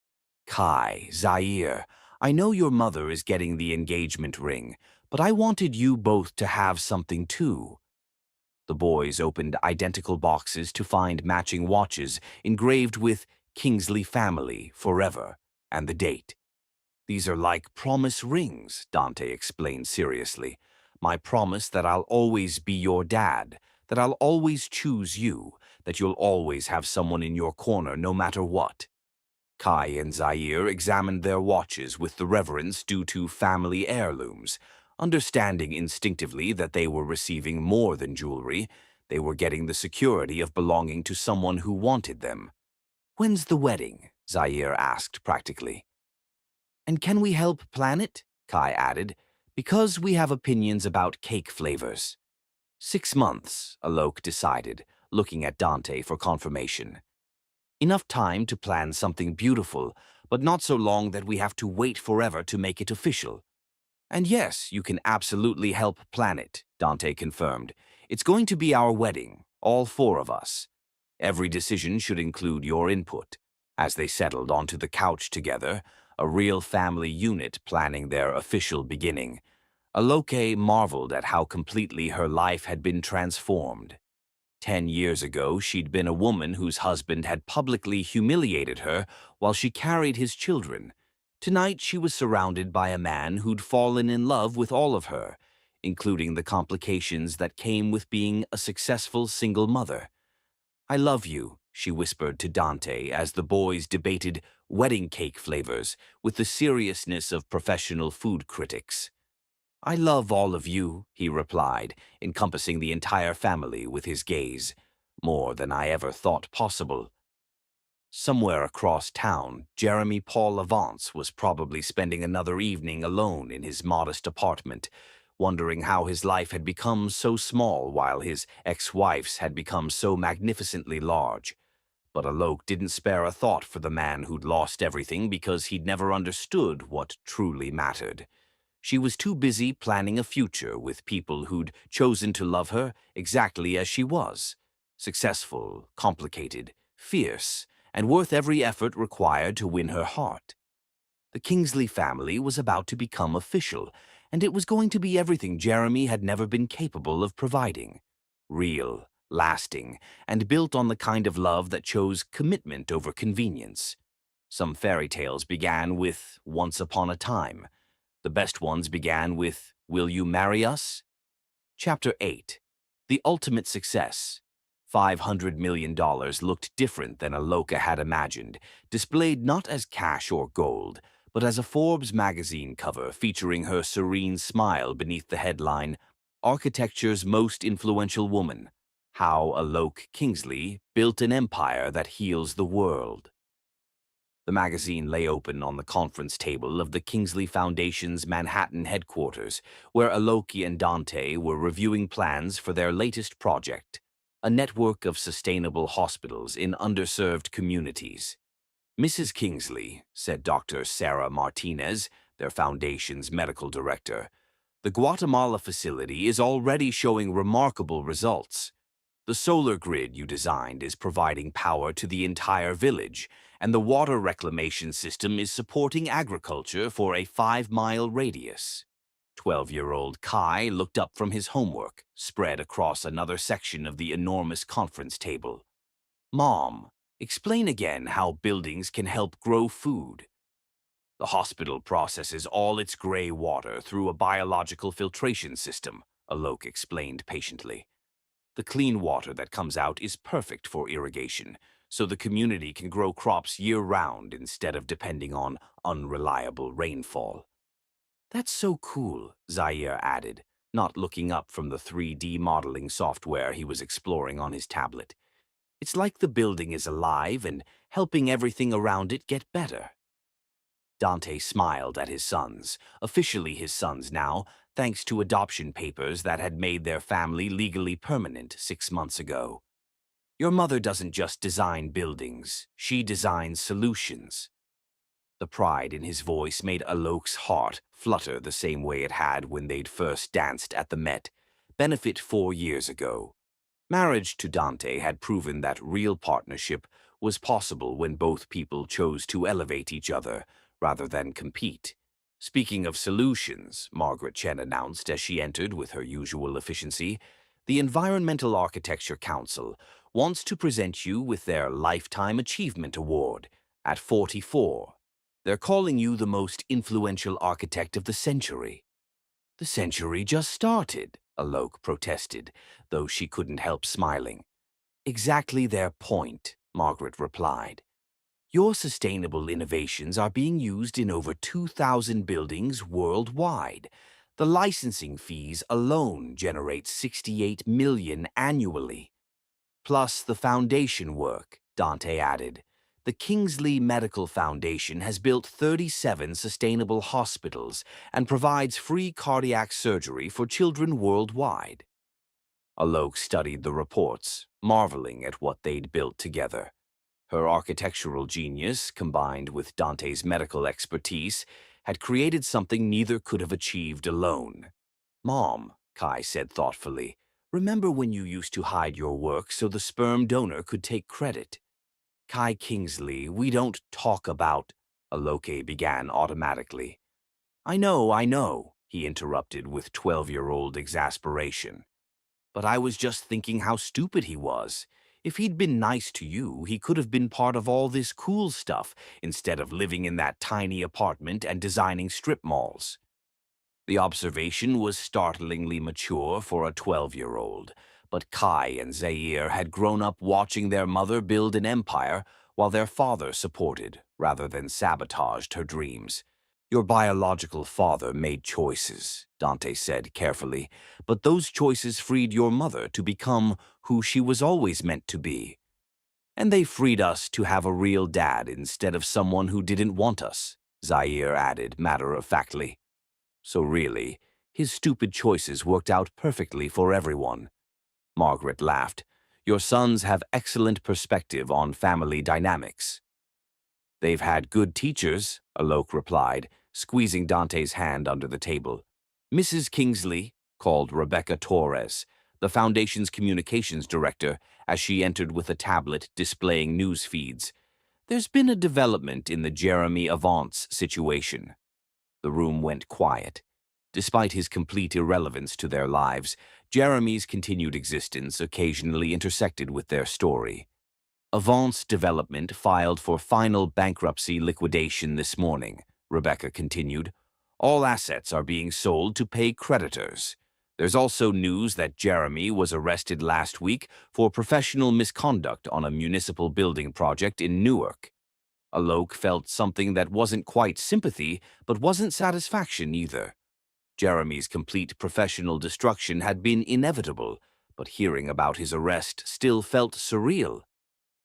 Kai, Zaire, I know your mother is getting the engagement ring, but I wanted you both to have something too. The boys opened identical boxes to find matching watches engraved with Kingsley Family Forever and the date. These are like promise rings, Dante explained seriously. My promise that I'll always be your dad, that I'll always choose you, that you'll always have someone in your corner no matter what. Kai and Zaire examined their watches with the reverence due to family heirlooms, understanding instinctively that they were receiving more than jewelry. They were getting the security of belonging to someone who wanted them. When's the wedding? Zaire asked practically. And can we help plan it? Kai added, because we have opinions about cake flavors. 6 months, Alok decided, looking at Dante for confirmation. Enough time to plan something beautiful, but not so long that we have to wait forever to make it official. And yes, you can absolutely help plan it, Dante confirmed. It's going to be our wedding, all 4 of us. Every decision should include your input. As they settled onto the couch together, a real family unit planning their official beginning, Aloke marveled at how completely her life had been transformed. 10 years ago, she'd been a woman whose husband had publicly humiliated her while she carried his children. Tonight, she was surrounded by a man who'd fallen in love with all of her, including the complications that came with being a successful single mother. I love you, she whispered to Dante as the boys debated wedding cake flavors with the seriousness of professional food critics. I love all of you, he replied, encompassing the entire family with his gaze, more than I ever thought possible. Somewhere across town, Jeremy Paul Avance was probably spending another evening alone in his modest apartment, wondering how his life had become so small while his ex-wife's had become so magnificently large. But Alok didn't spare a thought for the man who'd lost everything because he'd never understood what truly mattered. She was too busy planning a future with people who'd chosen to love her exactly as she was, successful, complicated, fierce, and worth every effort required to win her heart. The Kingsley family was about to become official, and it was going to be everything Jeremy had never been capable of providing. Real, lasting, and built on the kind of love that chose commitment over convenience. Some fairy tales began with Once Upon a Time. The best ones began with Will You Marry Us? Chapter 8. The Ultimate Success. $500 million looked different than Aloka had imagined, displayed not as cash or gold, but as a Forbes magazine cover featuring her serene smile beneath the headline, Architecture's Most Influential Woman, How Alok Kingsley Built an Empire That Heals the World. The magazine lay open on the conference table of the Kingsley Foundation's Manhattan headquarters, where Alok and Dante were reviewing plans for their latest project, a network of sustainable hospitals in underserved communities. Mrs. Kingsley, said Dr. Sarah Martinez, their foundation's medical director, the Guatemala facility is already showing remarkable results. The solar grid you designed is providing power to the entire village, and the water reclamation system is supporting agriculture for a 5-mile radius. 12-year-old Kai looked up from his homework, spread across another section of the enormous conference table. Mom, explain again how buildings can help grow food. The hospital processes all its gray water through a biological filtration system, Alok explained patiently. The clean water that comes out is perfect for irrigation, so the community can grow crops year-round instead of depending on unreliable rainfall. That's so cool, Zaire added, not looking up from the 3D modeling software he was exploring on his tablet. It's like the building is alive and helping everything around it get better. Dante smiled at his sons, officially his sons now, thanks to adoption papers that had made their family legally permanent 6 months ago. Your mother doesn't just design buildings, she designs solutions. The pride in his voice made Alok's heart flutter the same way it had when they'd first danced at the Met, benefit 4 years ago. Marriage to Dante had proven that real partnership was possible when both people chose to elevate each other rather than compete. Speaking of solutions, Margaret Chen announced as she entered with her usual efficiency, the Environmental Architecture Council wants to present you with their Lifetime Achievement Award at 44. They're calling you the most influential architect of the century. The century just started, Alok protested, though she couldn't help smiling. Exactly their point, Margaret replied. Your sustainable innovations are being used in over 2,000 buildings worldwide. The licensing fees alone generate 68 million annually. Plus the foundation work, Dante added. The Kingsley Medical Foundation has built 37 sustainable hospitals and provides free cardiac surgery for children worldwide. Alok studied the reports, marveling at what they'd built together. Her architectural genius, combined with Dante's medical expertise, had created something neither could have achieved alone. Mom, Kai said thoughtfully, remember when you used to hide your work so the sperm donor could take credit? Kai Kingsley, we don't talk about, Aloke began automatically. I know, he interrupted with 12-year-old exasperation. But I was just thinking how stupid he was. If he'd been nice to you, he could have been part of all this cool stuff instead of living in that tiny apartment and designing strip malls. The observation was startlingly mature for a 12-year-old, but Kai and Zaire had grown up watching their mother build an empire while their father supported, rather than sabotaged, her dreams. Your biological father made choices, Dante said carefully, but those choices freed your mother to become who she was always meant to be. And they freed us to have a real dad instead of someone who didn't want us, Zaire added matter-of-factly. So really, his stupid choices worked out perfectly for everyone. Margaret laughed. Your sons have excellent perspective on family dynamics. They've had good teachers, Alok replied, squeezing Dante's hand under the table. Mrs. Kingsley, called Rebecca Torres, the Foundation's communications director, as she entered with a tablet displaying news feeds. There's been a development in the Jeremy Avance situation. The room went quiet. Despite his complete irrelevance to their lives, Jeremy's continued existence occasionally intersected with their story. Avance Development filed for final bankruptcy liquidation this morning, Rebecca continued. All assets are being sold to pay creditors. There's also news that Jeremy was arrested last week for professional misconduct on a municipal building project in Newark. Alok felt something that wasn't quite sympathy, but wasn't satisfaction either. Jeremy's complete professional destruction had been inevitable, but hearing about his arrest still felt surreal.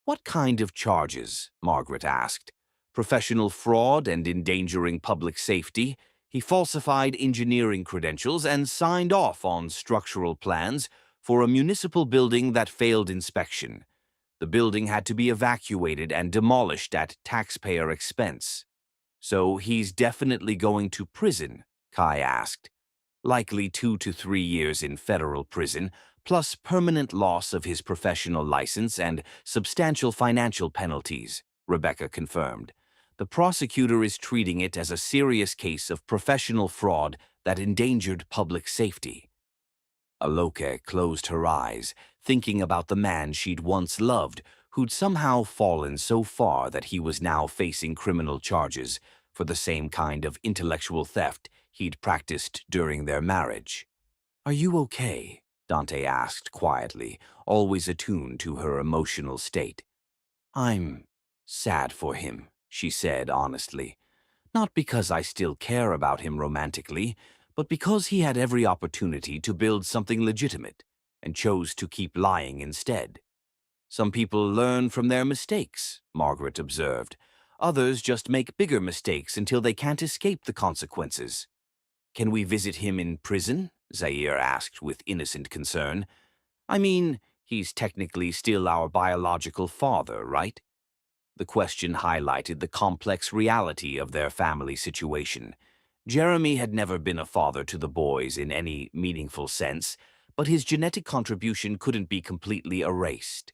What kind of charges? Margaret asked. Professional fraud and endangering public safety. He falsified engineering credentials and signed off on structural plans for a municipal building that failed inspection. The building had to be evacuated and demolished at taxpayer expense. So he's definitely going to prison, Kai asked. Likely 2 to 3 years in federal prison, plus permanent loss of his professional license and substantial financial penalties, Rebecca confirmed. The prosecutor is treating it as a serious case of professional fraud that endangered public safety. Aloke closed her eyes, thinking about the man she'd once loved, who'd somehow fallen so far that he was now facing criminal charges for the same kind of intellectual theft he'd practiced during their marriage. Are you okay? Dante asked quietly, always attuned to her emotional state. I'm sad for him, she said honestly. Not because I still care about him romantically, but because he had every opportunity to build something legitimate and chose to keep lying instead. Some people learn from their mistakes, Margaret observed. Others just make bigger mistakes until they can't escape the consequences. Can we visit him in prison? Zaire asked with innocent concern. I mean, he's technically still our biological father, right? The question highlighted the complex reality of their family situation. Jeremy had never been a father to the boys in any meaningful sense, but his genetic contribution couldn't be completely erased.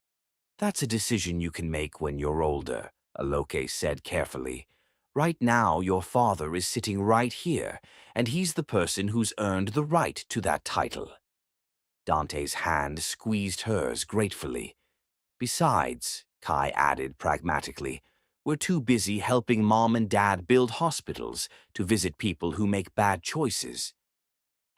That's a decision you can make when you're older, Aloke said carefully. Right now, your father is sitting right here, and he's the person who's earned the right to that title. Dante's hand squeezed hers gratefully. Besides, Kai added pragmatically, we're too busy helping Mom and Dad build hospitals to visit people who make bad choices.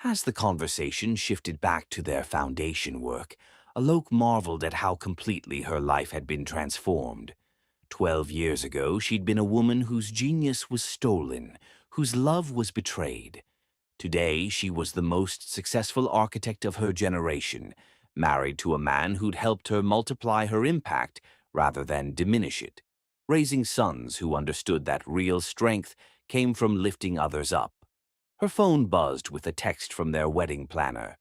As the conversation shifted back to their foundation work, Alok marveled at how completely her life had been transformed. 12 years ago, she'd been a woman whose genius was stolen, whose love was betrayed. Today, she was the most successful architect of her generation, married to a man who'd helped her multiply her impact rather than diminish it, raising sons who understood that real strength came from lifting others up. Her phone buzzed with a text from their wedding planner.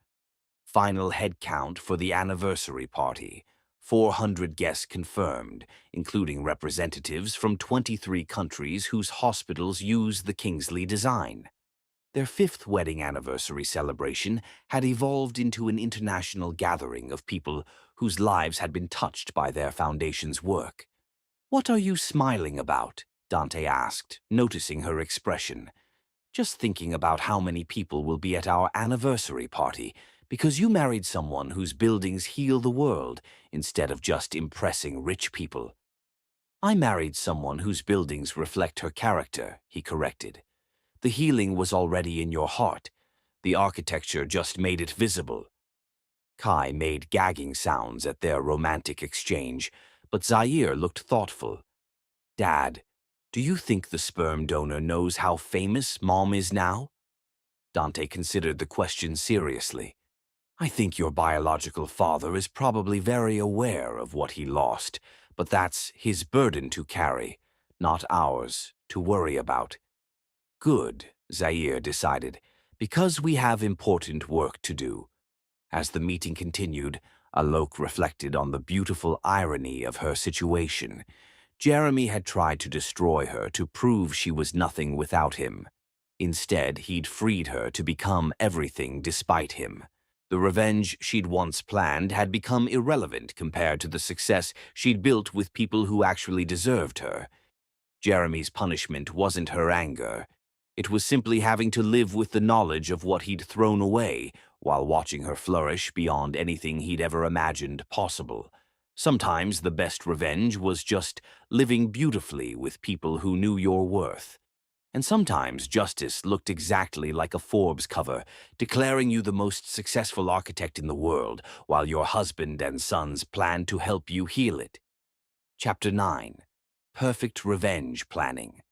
Final head count for the anniversary party. 400 guests confirmed, including representatives from 23 countries whose hospitals use the Kingsley design. Their fifth wedding anniversary celebration had evolved into an international gathering of people whose lives had been touched by their foundation's work. "What are you smiling about?" Dante asked, noticing her expression. "Just thinking about how many people will be at our anniversary party, because you married someone whose buildings heal the world instead of just impressing rich people." "I married someone whose buildings reflect her character," he corrected. "The healing was already in your heart. The architecture just made it visible." Kai made gagging sounds at their romantic exchange, but Zaire looked thoughtful. "Dad, do you think the sperm donor knows how famous Mom is now?" Dante considered the question seriously. "I think your biological father is probably very aware of what he lost, but that's his burden to carry, not ours to worry about." "Good," Zaire decided, "because we have important work to do." As the meeting continued, Alok reflected on the beautiful irony of her situation. Jeremy had tried to destroy her to prove she was nothing without him. Instead, he'd freed her to become everything despite him. The revenge she'd once planned had become irrelevant compared to the success she'd built with people who actually deserved her. Jeremy's punishment wasn't her anger. It was simply having to live with the knowledge of what he'd thrown away while watching her flourish beyond anything he'd ever imagined possible. Sometimes the best revenge was just living beautifully with people who knew your worth. And sometimes justice looked exactly like a Forbes cover, declaring you the most successful architect in the world, while your husband and sons planned to help you heal it. Chapter 9. Perfect Revenge Planning.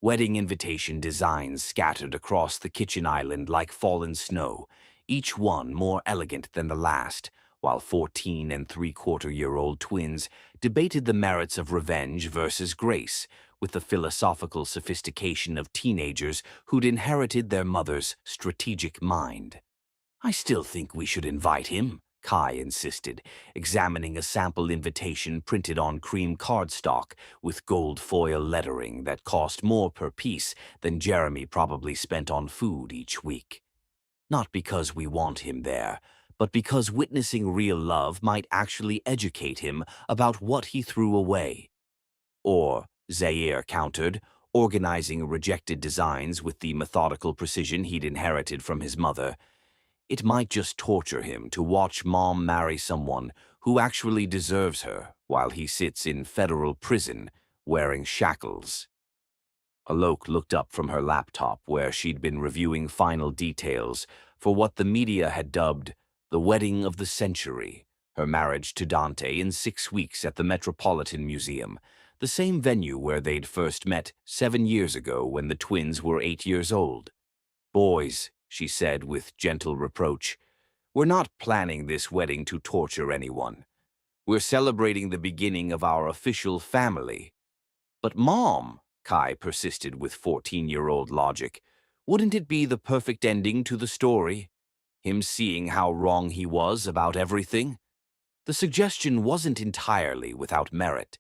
Wedding invitation designs scattered across the kitchen island like fallen snow, each one more elegant than the last, while 14 and three-quarter-year-old twins debated the merits of revenge versus grace, with the philosophical sophistication of teenagers who'd inherited their mother's strategic mind. "I still think we should invite him," Kai insisted, examining a sample invitation printed on cream cardstock with gold foil lettering that cost more per piece than Jeremy probably spent on food each week. "Not because we want him there, but because witnessing real love might actually educate him about what he threw away." Or, Zaire countered, organizing rejected designs with the methodical precision he'd inherited from his mother, "it might just torture him to watch Mom marry someone who actually deserves her while he sits in federal prison wearing shackles." Alok looked up from her laptop where she'd been reviewing final details for what the media had dubbed the wedding of the century, Her marriage to Dante in 6 weeks at the Metropolitan Museum, the same venue where they'd first met 7 years ago when the twins were 8 years old. "Boys," she said with gentle reproach, "we're not planning this wedding to torture anyone. We're celebrating the beginning of our official family." "But Mom," Kai persisted with 14-year-old logic, "wouldn't it be the perfect ending to the story? Him seeing how wrong he was about everything?" The suggestion wasn't entirely without merit.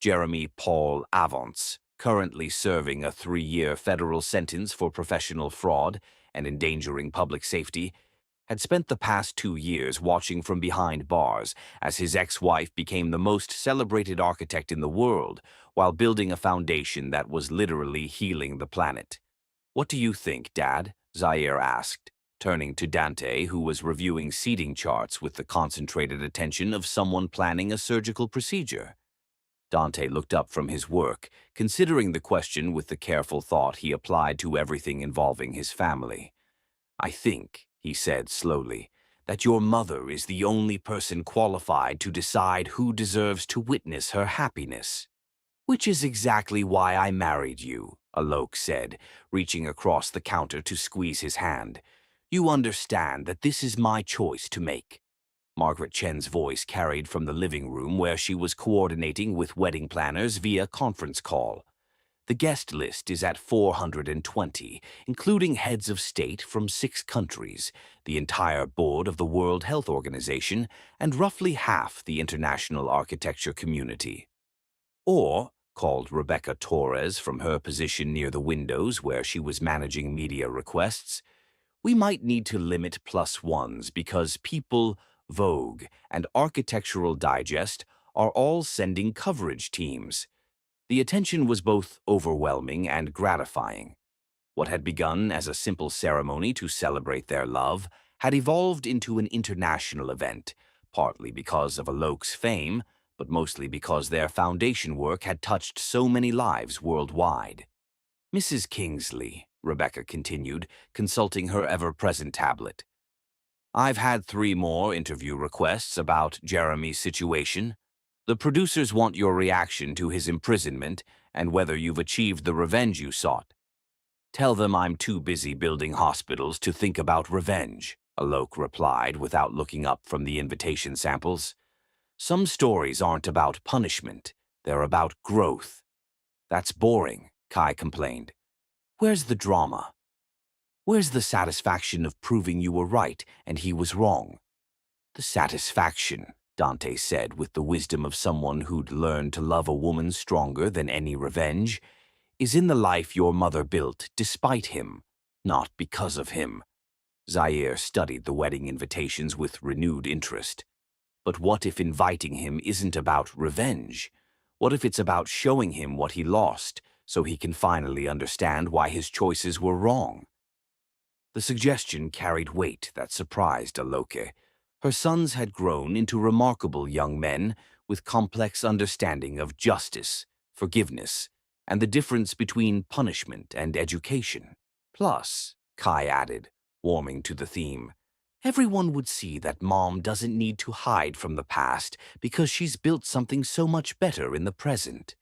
Jeremy Paul Avance, currently serving a 3-year federal sentence for professional fraud and endangering public safety, had spent the past 2 years watching from behind bars as his ex-wife became the most celebrated architect in the world while building a foundation that was literally healing the planet. "What do you think, Dad?" Zaire asked, turning to Dante, who was reviewing seating charts with the concentrated attention of someone planning a surgical procedure. Dante looked up from his work, considering the question with the careful thought he applied to everything involving his family. "I think," he said slowly, "that your mother is the only person qualified to decide who deserves to witness her happiness." "Which is exactly why I married you," Alok said, reaching across the counter to squeeze his hand. "You understand that this is my choice to make." Margaret Chen's voice carried from the living room where she was coordinating with wedding planners via conference call. "The guest list is at 420, including heads of state from 6 countries, the entire board of the World Health Organization, and roughly half the international architecture community." "Or," called Rebecca Torres from her position near the windows where she was managing media requests, "we might need to limit +1s because People, Vogue, and Architectural Digest are all sending coverage teams." The attention was both overwhelming and gratifying. What had begun as a simple ceremony to celebrate their love had evolved into an international event, partly because of Alok's fame, but mostly because their foundation work had touched so many lives worldwide. "Mrs. Kingsley," Rebecca continued, consulting her ever-present tablet, "I've had 3 more interview requests about Jeremy's situation. The producers want your reaction to his imprisonment and whether you've achieved the revenge you sought." "Tell them I'm too busy building hospitals to think about revenge," Alok replied without looking up from the invitation samples. "Some stories aren't about punishment, they're about growth." "That's boring," Kai complained. "Where's the drama? Where's the satisfaction of proving you were right and he was wrong?" "The satisfaction," Dante said with the wisdom of someone who'd learned to love a woman stronger than any revenge, "is in the life your mother built despite him, not because of him." Zaire studied the wedding invitations with renewed interest. But what if inviting him isn't about revenge? What if it's about showing him what he lost so he can finally understand why his choices were wrong? The suggestion carried weight that surprised Aloke. Her sons had grown into remarkable young men with complex understanding of justice, forgiveness, and the difference between punishment and education. Plus, Kai added, warming to the theme, "everyone would see that Mom doesn't need to hide from the past because she's built something so much better in the present."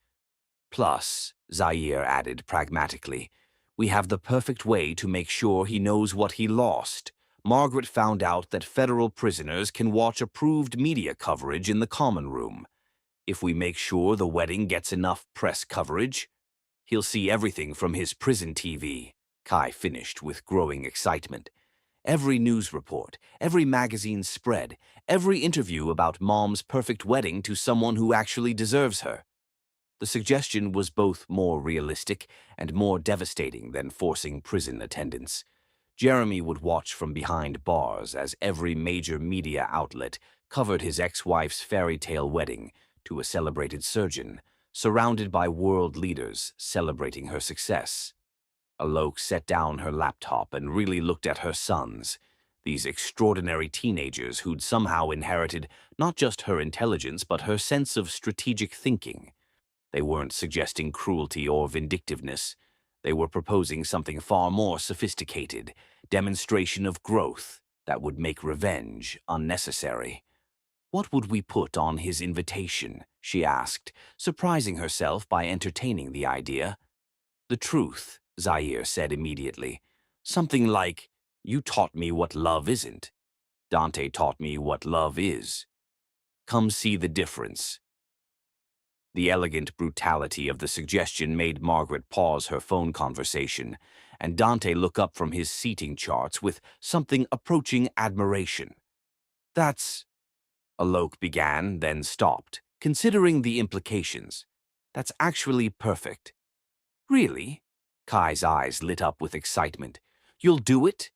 "Plus," Zaire added pragmatically, "we have the perfect way to make sure he knows what he lost. Margaret found out that federal prisoners can watch approved media coverage in the common room. If we make sure the wedding gets enough press coverage, he'll see everything from his prison TV," Kai finished with growing excitement. "Every news report, every magazine spread, every interview about Mom's perfect wedding to someone who actually deserves her." The suggestion was both more realistic and more devastating than forcing prison attendance. Jeremy would watch from behind bars as every major media outlet covered his ex-wife's fairy tale wedding to a celebrated surgeon, surrounded by world leaders celebrating her success. Alok set down her laptop and really looked at her sons, these extraordinary teenagers who'd somehow inherited not just her intelligence but her sense of strategic thinking. They weren't suggesting cruelty or vindictiveness. They were proposing something far more sophisticated, demonstration of growth that would make revenge unnecessary. What would we put on his invitation? She asked, surprising herself by entertaining the idea. The truth, Zaire said immediately. Something like, "You taught me what love isn't. Dante taught me what love is. Come see the difference." The elegant brutality of the suggestion made Margaret pause her phone conversation, and Dante look up from his seating charts with something approaching admiration. "That's," Alok began, then stopped, considering the implications. "That's actually perfect." "Really?" Kai's eyes lit up with excitement. "You'll do it?"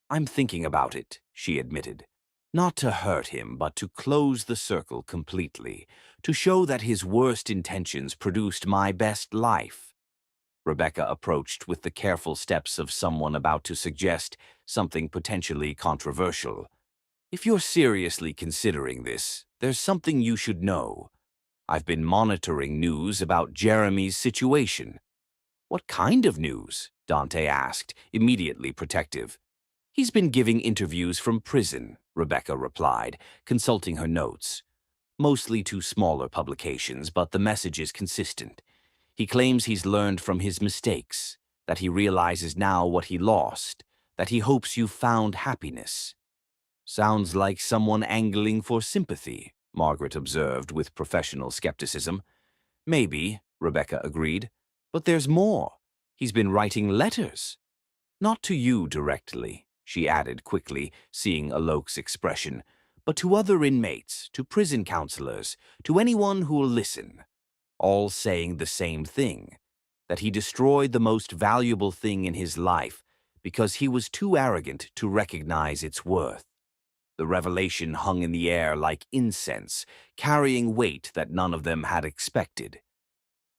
"I'm thinking about it," she admitted. Not to hurt him, but to close the circle completely, to show that his worst intentions produced my best life. Rebecca approached with the careful steps of someone about to suggest something potentially controversial. "If you're seriously considering this, there's something you should know. I've been monitoring news about Jeremy's situation." "What kind of news?" Dante asked, immediately protective. "He's been giving interviews from prison," Rebecca replied, consulting her notes. "Mostly to smaller publications, but the message is consistent. He claims he's learned from his mistakes, that he realizes now what he lost, that he hopes you've found happiness." "Sounds like someone angling for sympathy," Margaret observed with professional skepticism. "Maybe," Rebecca agreed, "but there's more. He's been writing letters. Not to you directly," she added quickly, seeing Alok's expression, "but to other inmates, to prison counselors, to anyone who'll listen. All saying the same thing, that he destroyed the most valuable thing in his life because he was too arrogant to recognize its worth." The revelation hung in the air like incense, carrying weight that none of them had expected.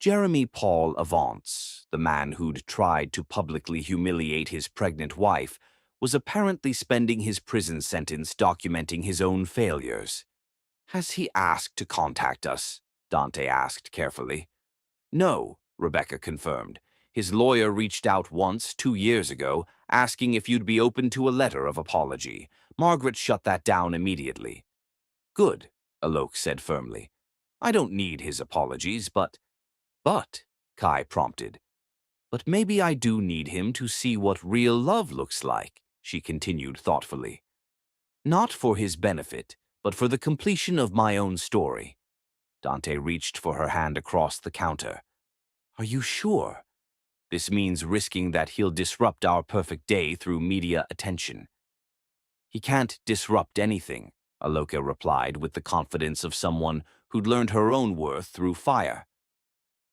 Jeremy Paul Avance, the man who'd tried to publicly humiliate his pregnant wife, was apparently spending his prison sentence documenting his own failures. "Has he asked to contact us?" Dante asked carefully. "No," Rebecca confirmed. "His lawyer reached out once, 2 years ago, asking if you'd be open to a letter of apology. Margaret shut that down immediately." "Good," Alok said firmly. "I don't need his apologies, But, Kai prompted. "But maybe I do need him to see what real love looks like," she continued thoughtfully. "Not for his benefit, but for the completion of my own story." Dante reached for her hand across the counter. "Are you sure? This means risking that he'll disrupt our perfect day through media attention." "He can't disrupt anything," Aloka replied with the confidence of someone who'd learned her own worth through fire.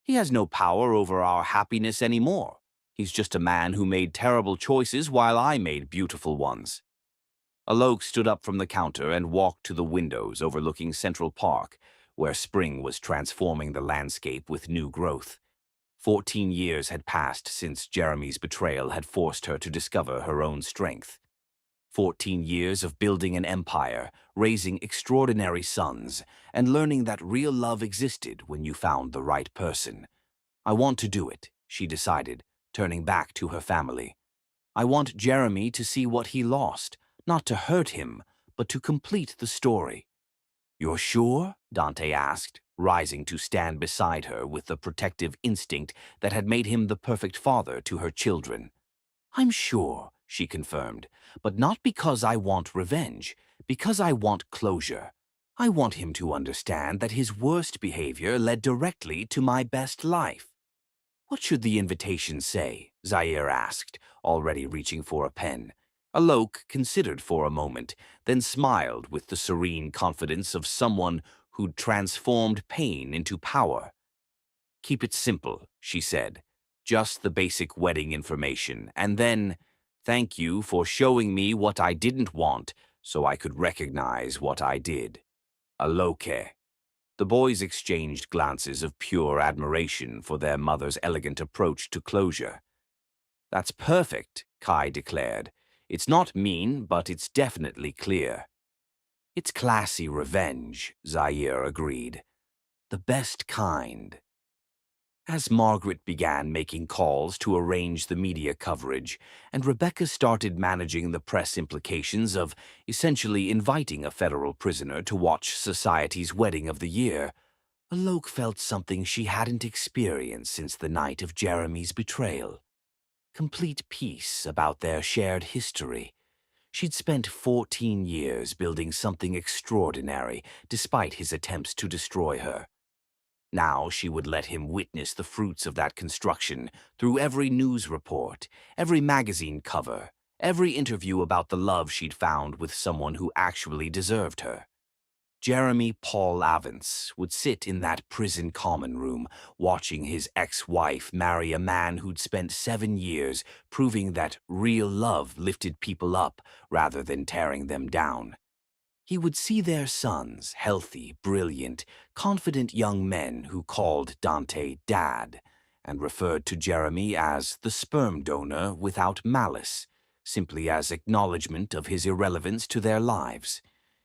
"He has no power over our happiness anymore. He's just a man who made terrible choices while I made beautiful ones." Alok stood up from the counter and walked to the windows overlooking Central Park, where spring was transforming the landscape with new growth. 14 years had passed since Jeremy's betrayal had forced her to discover her own strength. 14 years of building an empire, raising extraordinary sons, and learning that real love existed when you found the right person. "I want to do it," she decided, turning back to her family. "I want Jeremy to see what he lost, not to hurt him, but to complete the story." "You're sure?" Dante asked, rising to stand beside her with the protective instinct that had made him the perfect father to her children. "I'm sure," she confirmed, "but not because I want revenge, because I want closure. I want him to understand that his worst behavior led directly to my best life." "What should the invitation say?" Zaire asked, already reaching for a pen. Alok considered for a moment, then smiled with the serene confidence of someone who'd transformed pain into power. "Keep it simple," she said. "Just the basic wedding information, and then, thank you for showing me what I didn't want so I could recognize what I did. Aloke." The boys exchanged glances of pure admiration for their mother's elegant approach to closure. "That's perfect," Kai declared. "It's not mean, but it's definitely clear." "It's classy revenge," Zaire agreed. "The best kind." As Margaret began making calls to arrange the media coverage, and Rebecca started managing the press implications of essentially inviting a federal prisoner to watch society's wedding of the year, Alok felt something she hadn't experienced since the night of Jeremy's betrayal. Complete peace about their shared history. She'd spent 14 years building something extraordinary despite his attempts to destroy her. Now she would let him witness the fruits of that construction through every news report, every magazine cover, every interview about the love she'd found with someone who actually deserved her. Jeremy Paul Avance would sit in that prison common room, watching his ex-wife marry a man who'd spent 7 years proving that real love lifted people up rather than tearing them down. He would see their sons, healthy, brilliant, confident young men who called Dante Dad and referred to Jeremy as the sperm donor without malice, simply as acknowledgement of his irrelevance to their lives.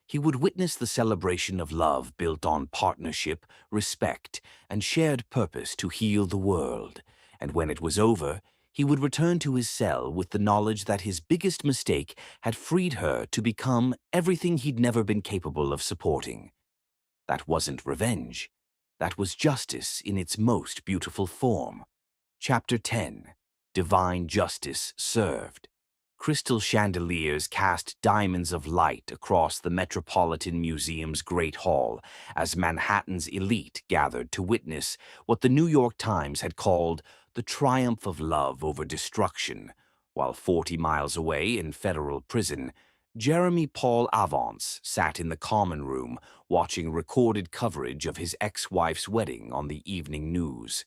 He would witness the celebration of love built on partnership, respect, and shared purpose to heal the world, and when it was over, he would return to his cell with the knowledge that his biggest mistake had freed her to become everything he'd never been capable of supporting. That wasn't revenge. That was justice in its most beautiful form. Chapter 10. Divine Justice Served. Crystal chandeliers cast diamonds of light across the Metropolitan Museum's Great Hall as Manhattan's elite gathered to witness what the New York Times had called the triumph of love over destruction, while 40 miles away in federal prison, Jeremy Paul Avance sat in the common room watching recorded coverage of his ex-wife's wedding on the evening news.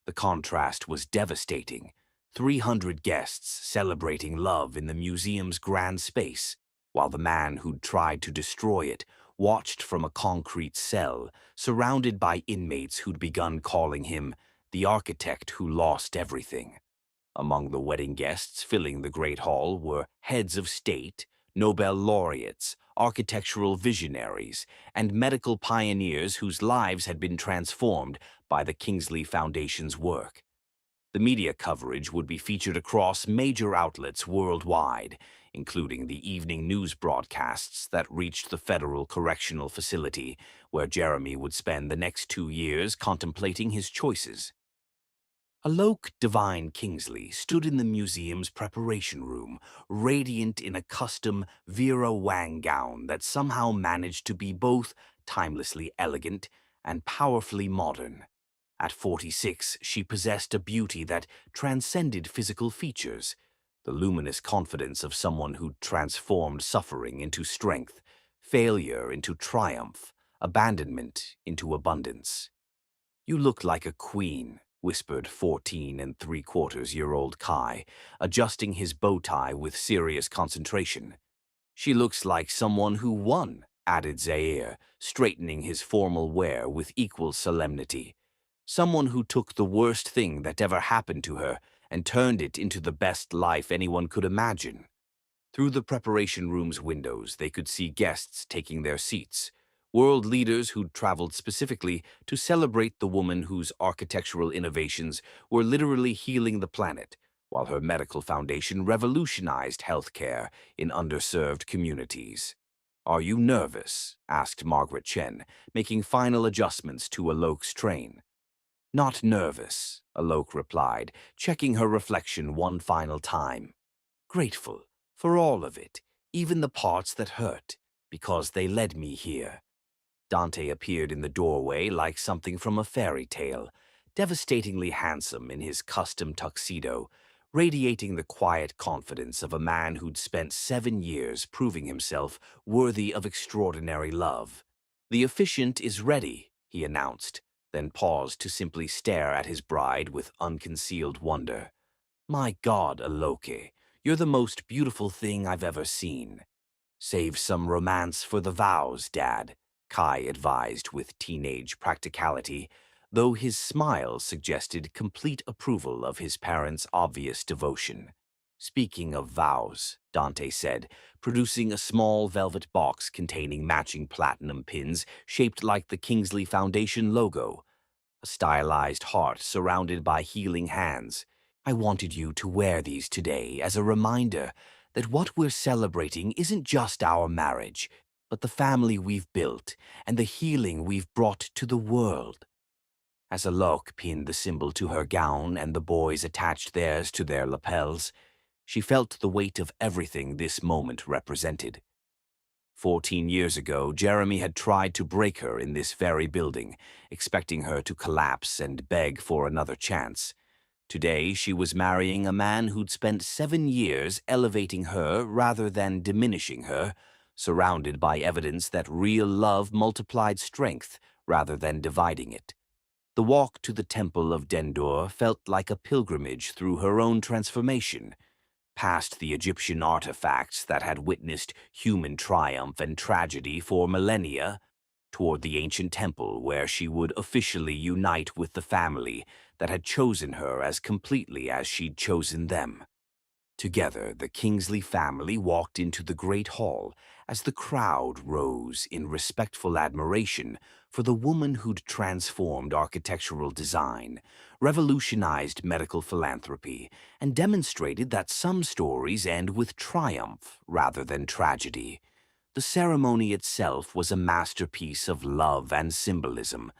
The contrast was devastating. 300 guests celebrating love in the museum's grand space, while the man who'd tried to destroy it watched from a concrete cell, surrounded by inmates who'd begun calling him the architect who lost everything. Among the wedding guests filling the Great Hall were heads of state, Nobel laureates, architectural visionaries, and medical pioneers whose lives had been transformed by the Kingsley Foundation's work. The media coverage would be featured across major outlets worldwide, including the evening news broadcasts that reached the Federal Correctional Facility, where Jeremy would spend the next 2 years contemplating his choices. Alok Divine Kingsley stood in the museum's preparation room, radiant in a custom Vera Wang gown that somehow managed to be both timelessly elegant and powerfully modern. At 46, she possessed a beauty that transcended physical features, the luminous confidence of someone who transformed suffering into strength, failure into triumph, abandonment into abundance. "You look like a queen," whispered 14 3/4-year-old Kai, adjusting his bow tie with serious concentration. "She looks like someone who won," added Zaire, straightening his formal wear with equal solemnity. "Someone who took the worst thing that ever happened to her and turned it into the best life anyone could imagine." Through the preparation room's windows, they could see guests taking their seats, world leaders who'd traveled specifically to celebrate the woman whose architectural innovations were literally healing the planet, while her medical foundation revolutionized healthcare in underserved communities. "Are you nervous?" asked Margaret Chen, making final adjustments to Alok's train. "Not nervous," Alok replied, checking her reflection one final time. "Grateful for all of it, even the parts that hurt, because they led me here." Dante appeared in the doorway like something from a fairy tale, devastatingly handsome in his custom tuxedo, radiating the quiet confidence of a man who'd spent 7 years proving himself worthy of extraordinary love. "The officiant is ready," he announced, then paused to simply stare at his bride with unconcealed wonder. "My God, Aloke, you're the most beautiful thing I've ever seen." "Save some romance for the vows, Dad," Kai advised with teenage practicality, though his smile suggested complete approval of his parents' obvious devotion. "Speaking of vows," Dante said, producing a small velvet box containing matching platinum pins shaped like the Kingsley Foundation logo. a stylized heart surrounded by healing hands. I wanted you to wear these today as a reminder that what we're celebrating isn't just our marriage, but the family we've built and the healing we've brought to the world. As Alok pinned the symbol to her gown and the boys attached theirs to their lapels, she felt the weight of everything this moment represented. 14 years ago, Jeremy had tried to break her in this very building, expecting her to collapse and beg for another chance. Today, she was marrying a man who'd spent 7 years elevating her rather than diminishing her, surrounded by evidence that real love multiplied strength rather than dividing it. The walk to the temple of Dendur felt like a pilgrimage through her own transformation, past the Egyptian artifacts that had witnessed human triumph and tragedy for millennia, toward the ancient temple where she would officially unite with the family that had chosen her as completely as she'd chosen them. Together, the Kingsley family walked into the great hall as the crowd rose in respectful admiration for the woman who'd transformed architectural design, revolutionized medical philanthropy, and demonstrated that some stories end with triumph rather than tragedy. The ceremony itself was a masterpiece of love and symbolism.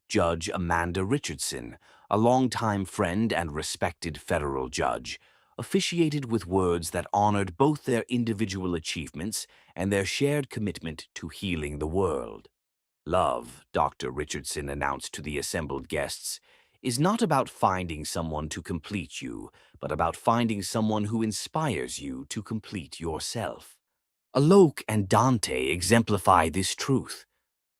Judge Amanda Richardson, a longtime friend and respected federal judge, officiated with words that honored both their individual achievements and their shared commitment to healing the world. Love, Dr. Richardson announced to the assembled guests, is not about finding someone to complete you, but about finding someone who inspires you to complete yourself. Alok and Dante exemplify this truth,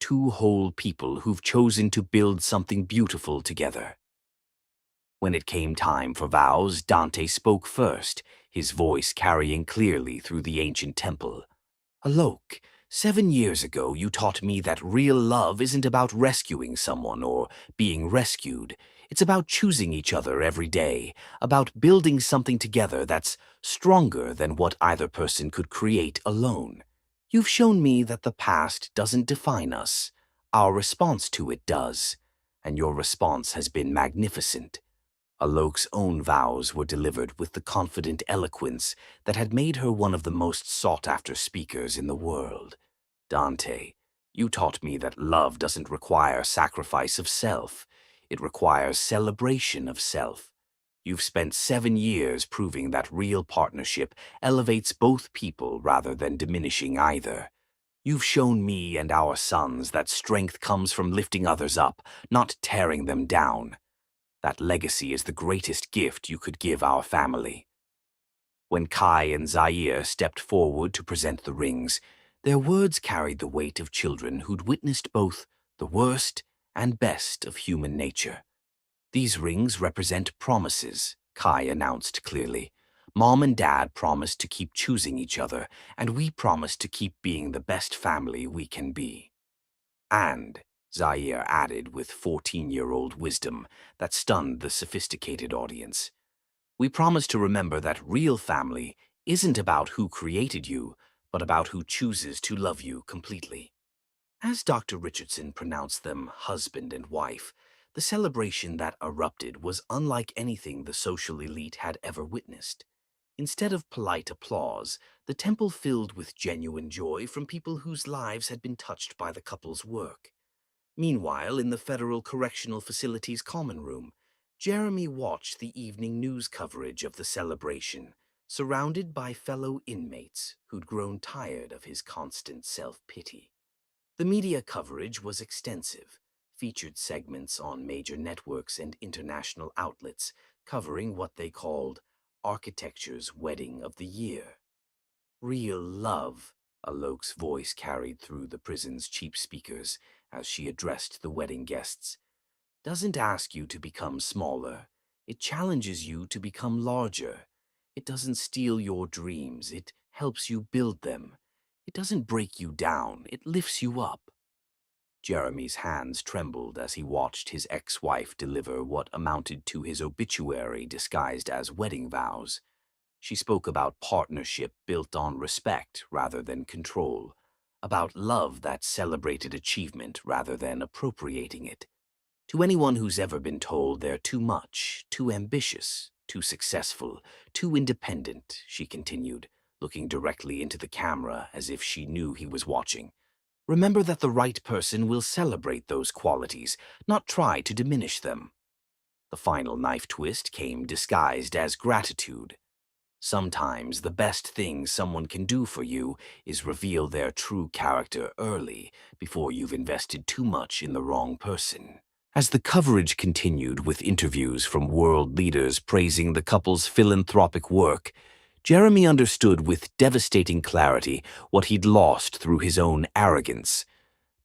two whole people who've chosen to build something beautiful together. When it came time for vows, Dante spoke first, his voice carrying clearly through the ancient temple. Alok, 7 years ago you taught me that real love isn't about rescuing someone or being rescued. It's about choosing each other every day, about building something together that's stronger than what either person could create alone. You've shown me that the past doesn't define us. Our response to it does, and your response has been magnificent. Alok's own vows were delivered with the confident eloquence that had made her one of the most sought-after speakers in the world. Dante, you taught me that love doesn't require sacrifice of self. It requires celebration of self. You've spent 7 years proving that real partnership elevates both people rather than diminishing either. You've shown me and our sons that strength comes from lifting others up, not tearing them down. That legacy is the greatest gift you could give our family. When Kai and Zaire stepped forward to present the rings, their words carried the weight of children who'd witnessed both the worst and best of human nature. These rings represent promises, Kai announced clearly. Mom and Dad promised to keep choosing each other, and we promised to keep being the best family we can be. And, Zaire added with 14-year-old wisdom that stunned the sophisticated audience, we promise to remember that real family isn't about who created you, but about who chooses to love you completely. As Dr. Richardson pronounced them husband and wife, the celebration that erupted was unlike anything the social elite had ever witnessed. Instead of polite applause, the temple filled with genuine joy from people whose lives had been touched by the couple's work. Meanwhile, in the Federal Correctional Facility's common room, Jeremy watched the evening news coverage of the celebration, surrounded by fellow inmates who'd grown tired of his constant self-pity. The media coverage was extensive, featured segments on major networks and international outlets covering what they called architecture's wedding of the year. Real love, Alok's voice carried through the prison's cheap speakers as she addressed the wedding guests, doesn't ask you to become smaller. It challenges you to become larger. It doesn't steal your dreams. It helps you build them. It doesn't break you down. It lifts you up. Jeremy's hands trembled as he watched his ex-wife deliver what amounted to his obituary disguised as wedding vows. She spoke about partnership built on respect rather than control, about love that celebrated achievement rather than appropriating it. To anyone who's ever been told they're too much, too ambitious, too successful, too independent, she continued, looking directly into the camera as if she knew he was watching. Remember that the right person will celebrate those qualities, not try to diminish them. The final knife twist came disguised as gratitude. Sometimes the best thing someone can do for you is reveal their true character early, before you've invested too much in the wrong person. As the coverage continued with interviews from world leaders praising the couple's philanthropic work, Jeremy understood with devastating clarity what he'd lost through his own arrogance.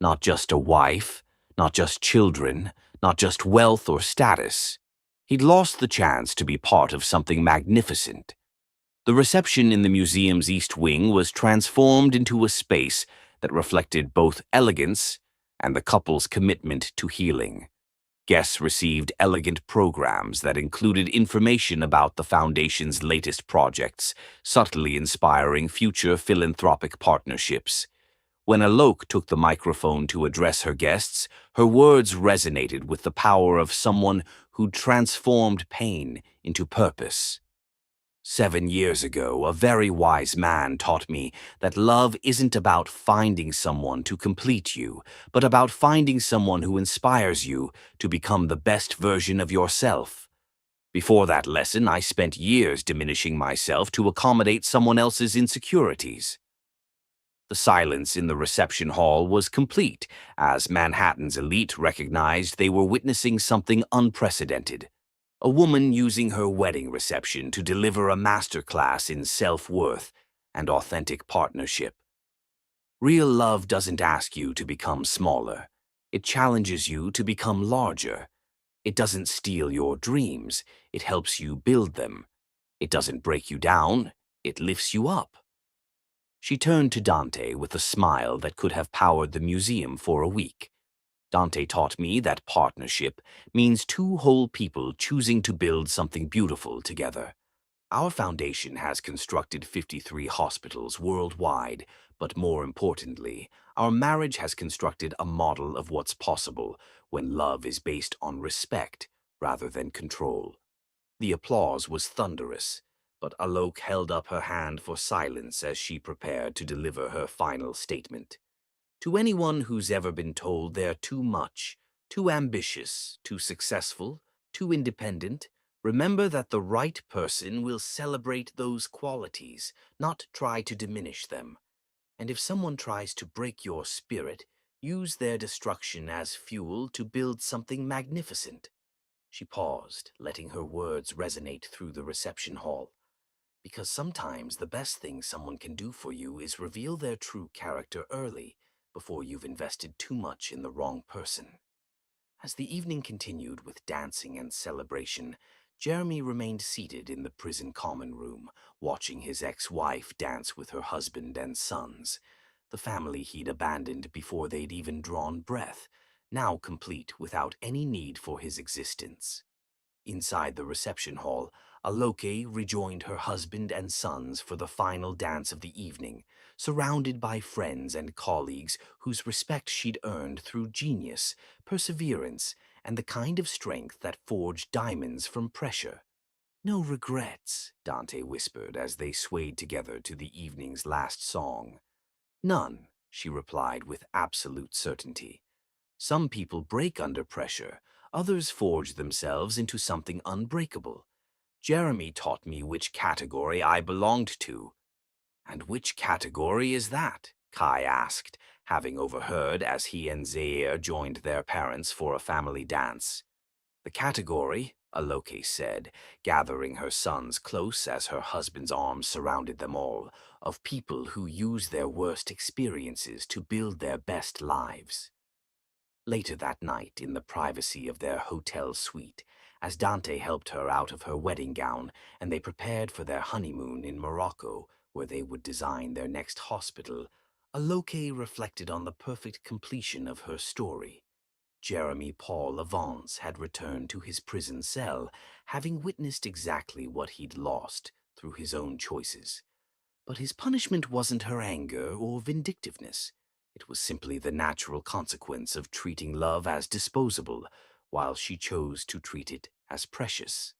Not just a wife, not just children, not just wealth or status. He'd lost the chance to be part of something magnificent. The reception in the museum's East Wing was transformed into a space that reflected both elegance and the couple's commitment to healing. Guests received elegant programs that included information about the Foundation's latest projects, subtly inspiring future philanthropic partnerships. When Alok took the microphone to address her guests, her words resonated with the power of someone who'd transformed pain into purpose. 7 years ago, a very wise man taught me that love isn't about finding someone to complete you, but about finding someone who inspires you to become the best version of yourself. Before that lesson, I spent years diminishing myself to accommodate someone else's insecurities. The silence in the reception hall was complete, as Manhattan's elite recognized they were witnessing something unprecedented. A woman using her wedding reception to deliver a masterclass in self-worth and authentic partnership. Real love doesn't ask you to become smaller. It challenges you to become larger. It doesn't steal your dreams. It helps you build them. It doesn't break you down. It lifts you up. She turned to Dante with a smile that could have powered the museum for a week. Dante taught me that partnership means two whole people choosing to build something beautiful together. Our foundation has constructed 53 hospitals worldwide, but more importantly, our marriage has constructed a model of what's possible when love is based on respect rather than control. The applause was thunderous, but Alok held up her hand for silence as she prepared to deliver her final statement. To anyone who's ever been told they're too much, too ambitious, too successful, too independent, remember that the right person will celebrate those qualities, not try to diminish them. And if someone tries to break your spirit, use their destruction as fuel to build something magnificent. She paused, letting her words resonate through the reception hall. Because sometimes the best thing someone can do for you is reveal their true character early, before you've invested too much in the wrong person. As the evening continued with dancing and celebration, Jeremy remained seated in the prison common room, watching his ex-wife dance with her husband and sons, the family he'd abandoned before they'd even drawn breath, now complete without any need for his existence. Inside the reception hall, Aloke rejoined her husband and sons for the final dance of the evening, surrounded by friends and colleagues whose respect she'd earned through genius, perseverance, and the kind of strength that forged diamonds from pressure. "No regrets," Dante whispered as they swayed together to the evening's last song. "None," she replied with absolute certainty. "Some people break under pressure, others forge themselves into something unbreakable. Jeremy taught me which category I belonged to." "And which category is that?" Kai asked, having overheard as he and Zaire joined their parents for a family dance. "The category," Aloke said, gathering her sons close as her husband's arms surrounded them all, "of people who use their worst experiences to build their best lives." Later that night, in the privacy of their hotel suite, as Dante helped her out of her wedding gown and they prepared for their honeymoon in Morocco, where they would design their next hospital, Aloke reflected on the perfect completion of her story. Jeremy Paul Avance had returned to his prison cell, having witnessed exactly what he'd lost through his own choices. But his punishment wasn't her anger or vindictiveness. It was simply the natural consequence of treating love as disposable, while she chose to treat it as precious.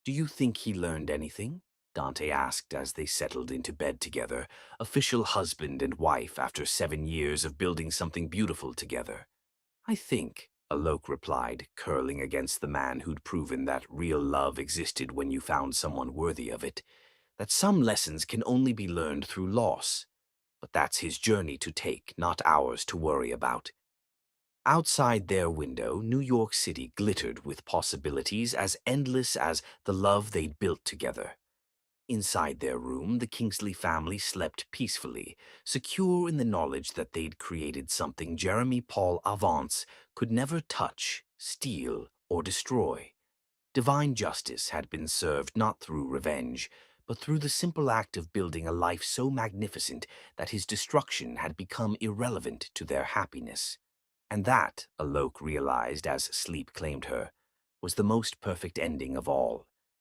"Do you think he learned anything?" Dante asked as they settled into bed together, official husband and wife after 7 years of building something beautiful together. "I think," Alok replied, curling against the man who'd proven that real love existed when you found someone worthy of it, "that some lessons can only be learned through loss. But that's his journey to take, not ours to worry about." Outside their window, New York City glittered with possibilities as endless as the love they'd built together. Inside their room, the Kingsley family slept peacefully, secure in the knowledge that they'd created something Jeremy Paul Avance could never touch, steal, or destroy. Divine justice had been served not through revenge, but through the simple act of building a life so magnificent that his destruction had become irrelevant to their happiness. And that, Alok realized as sleep claimed her, was the most perfect ending of all.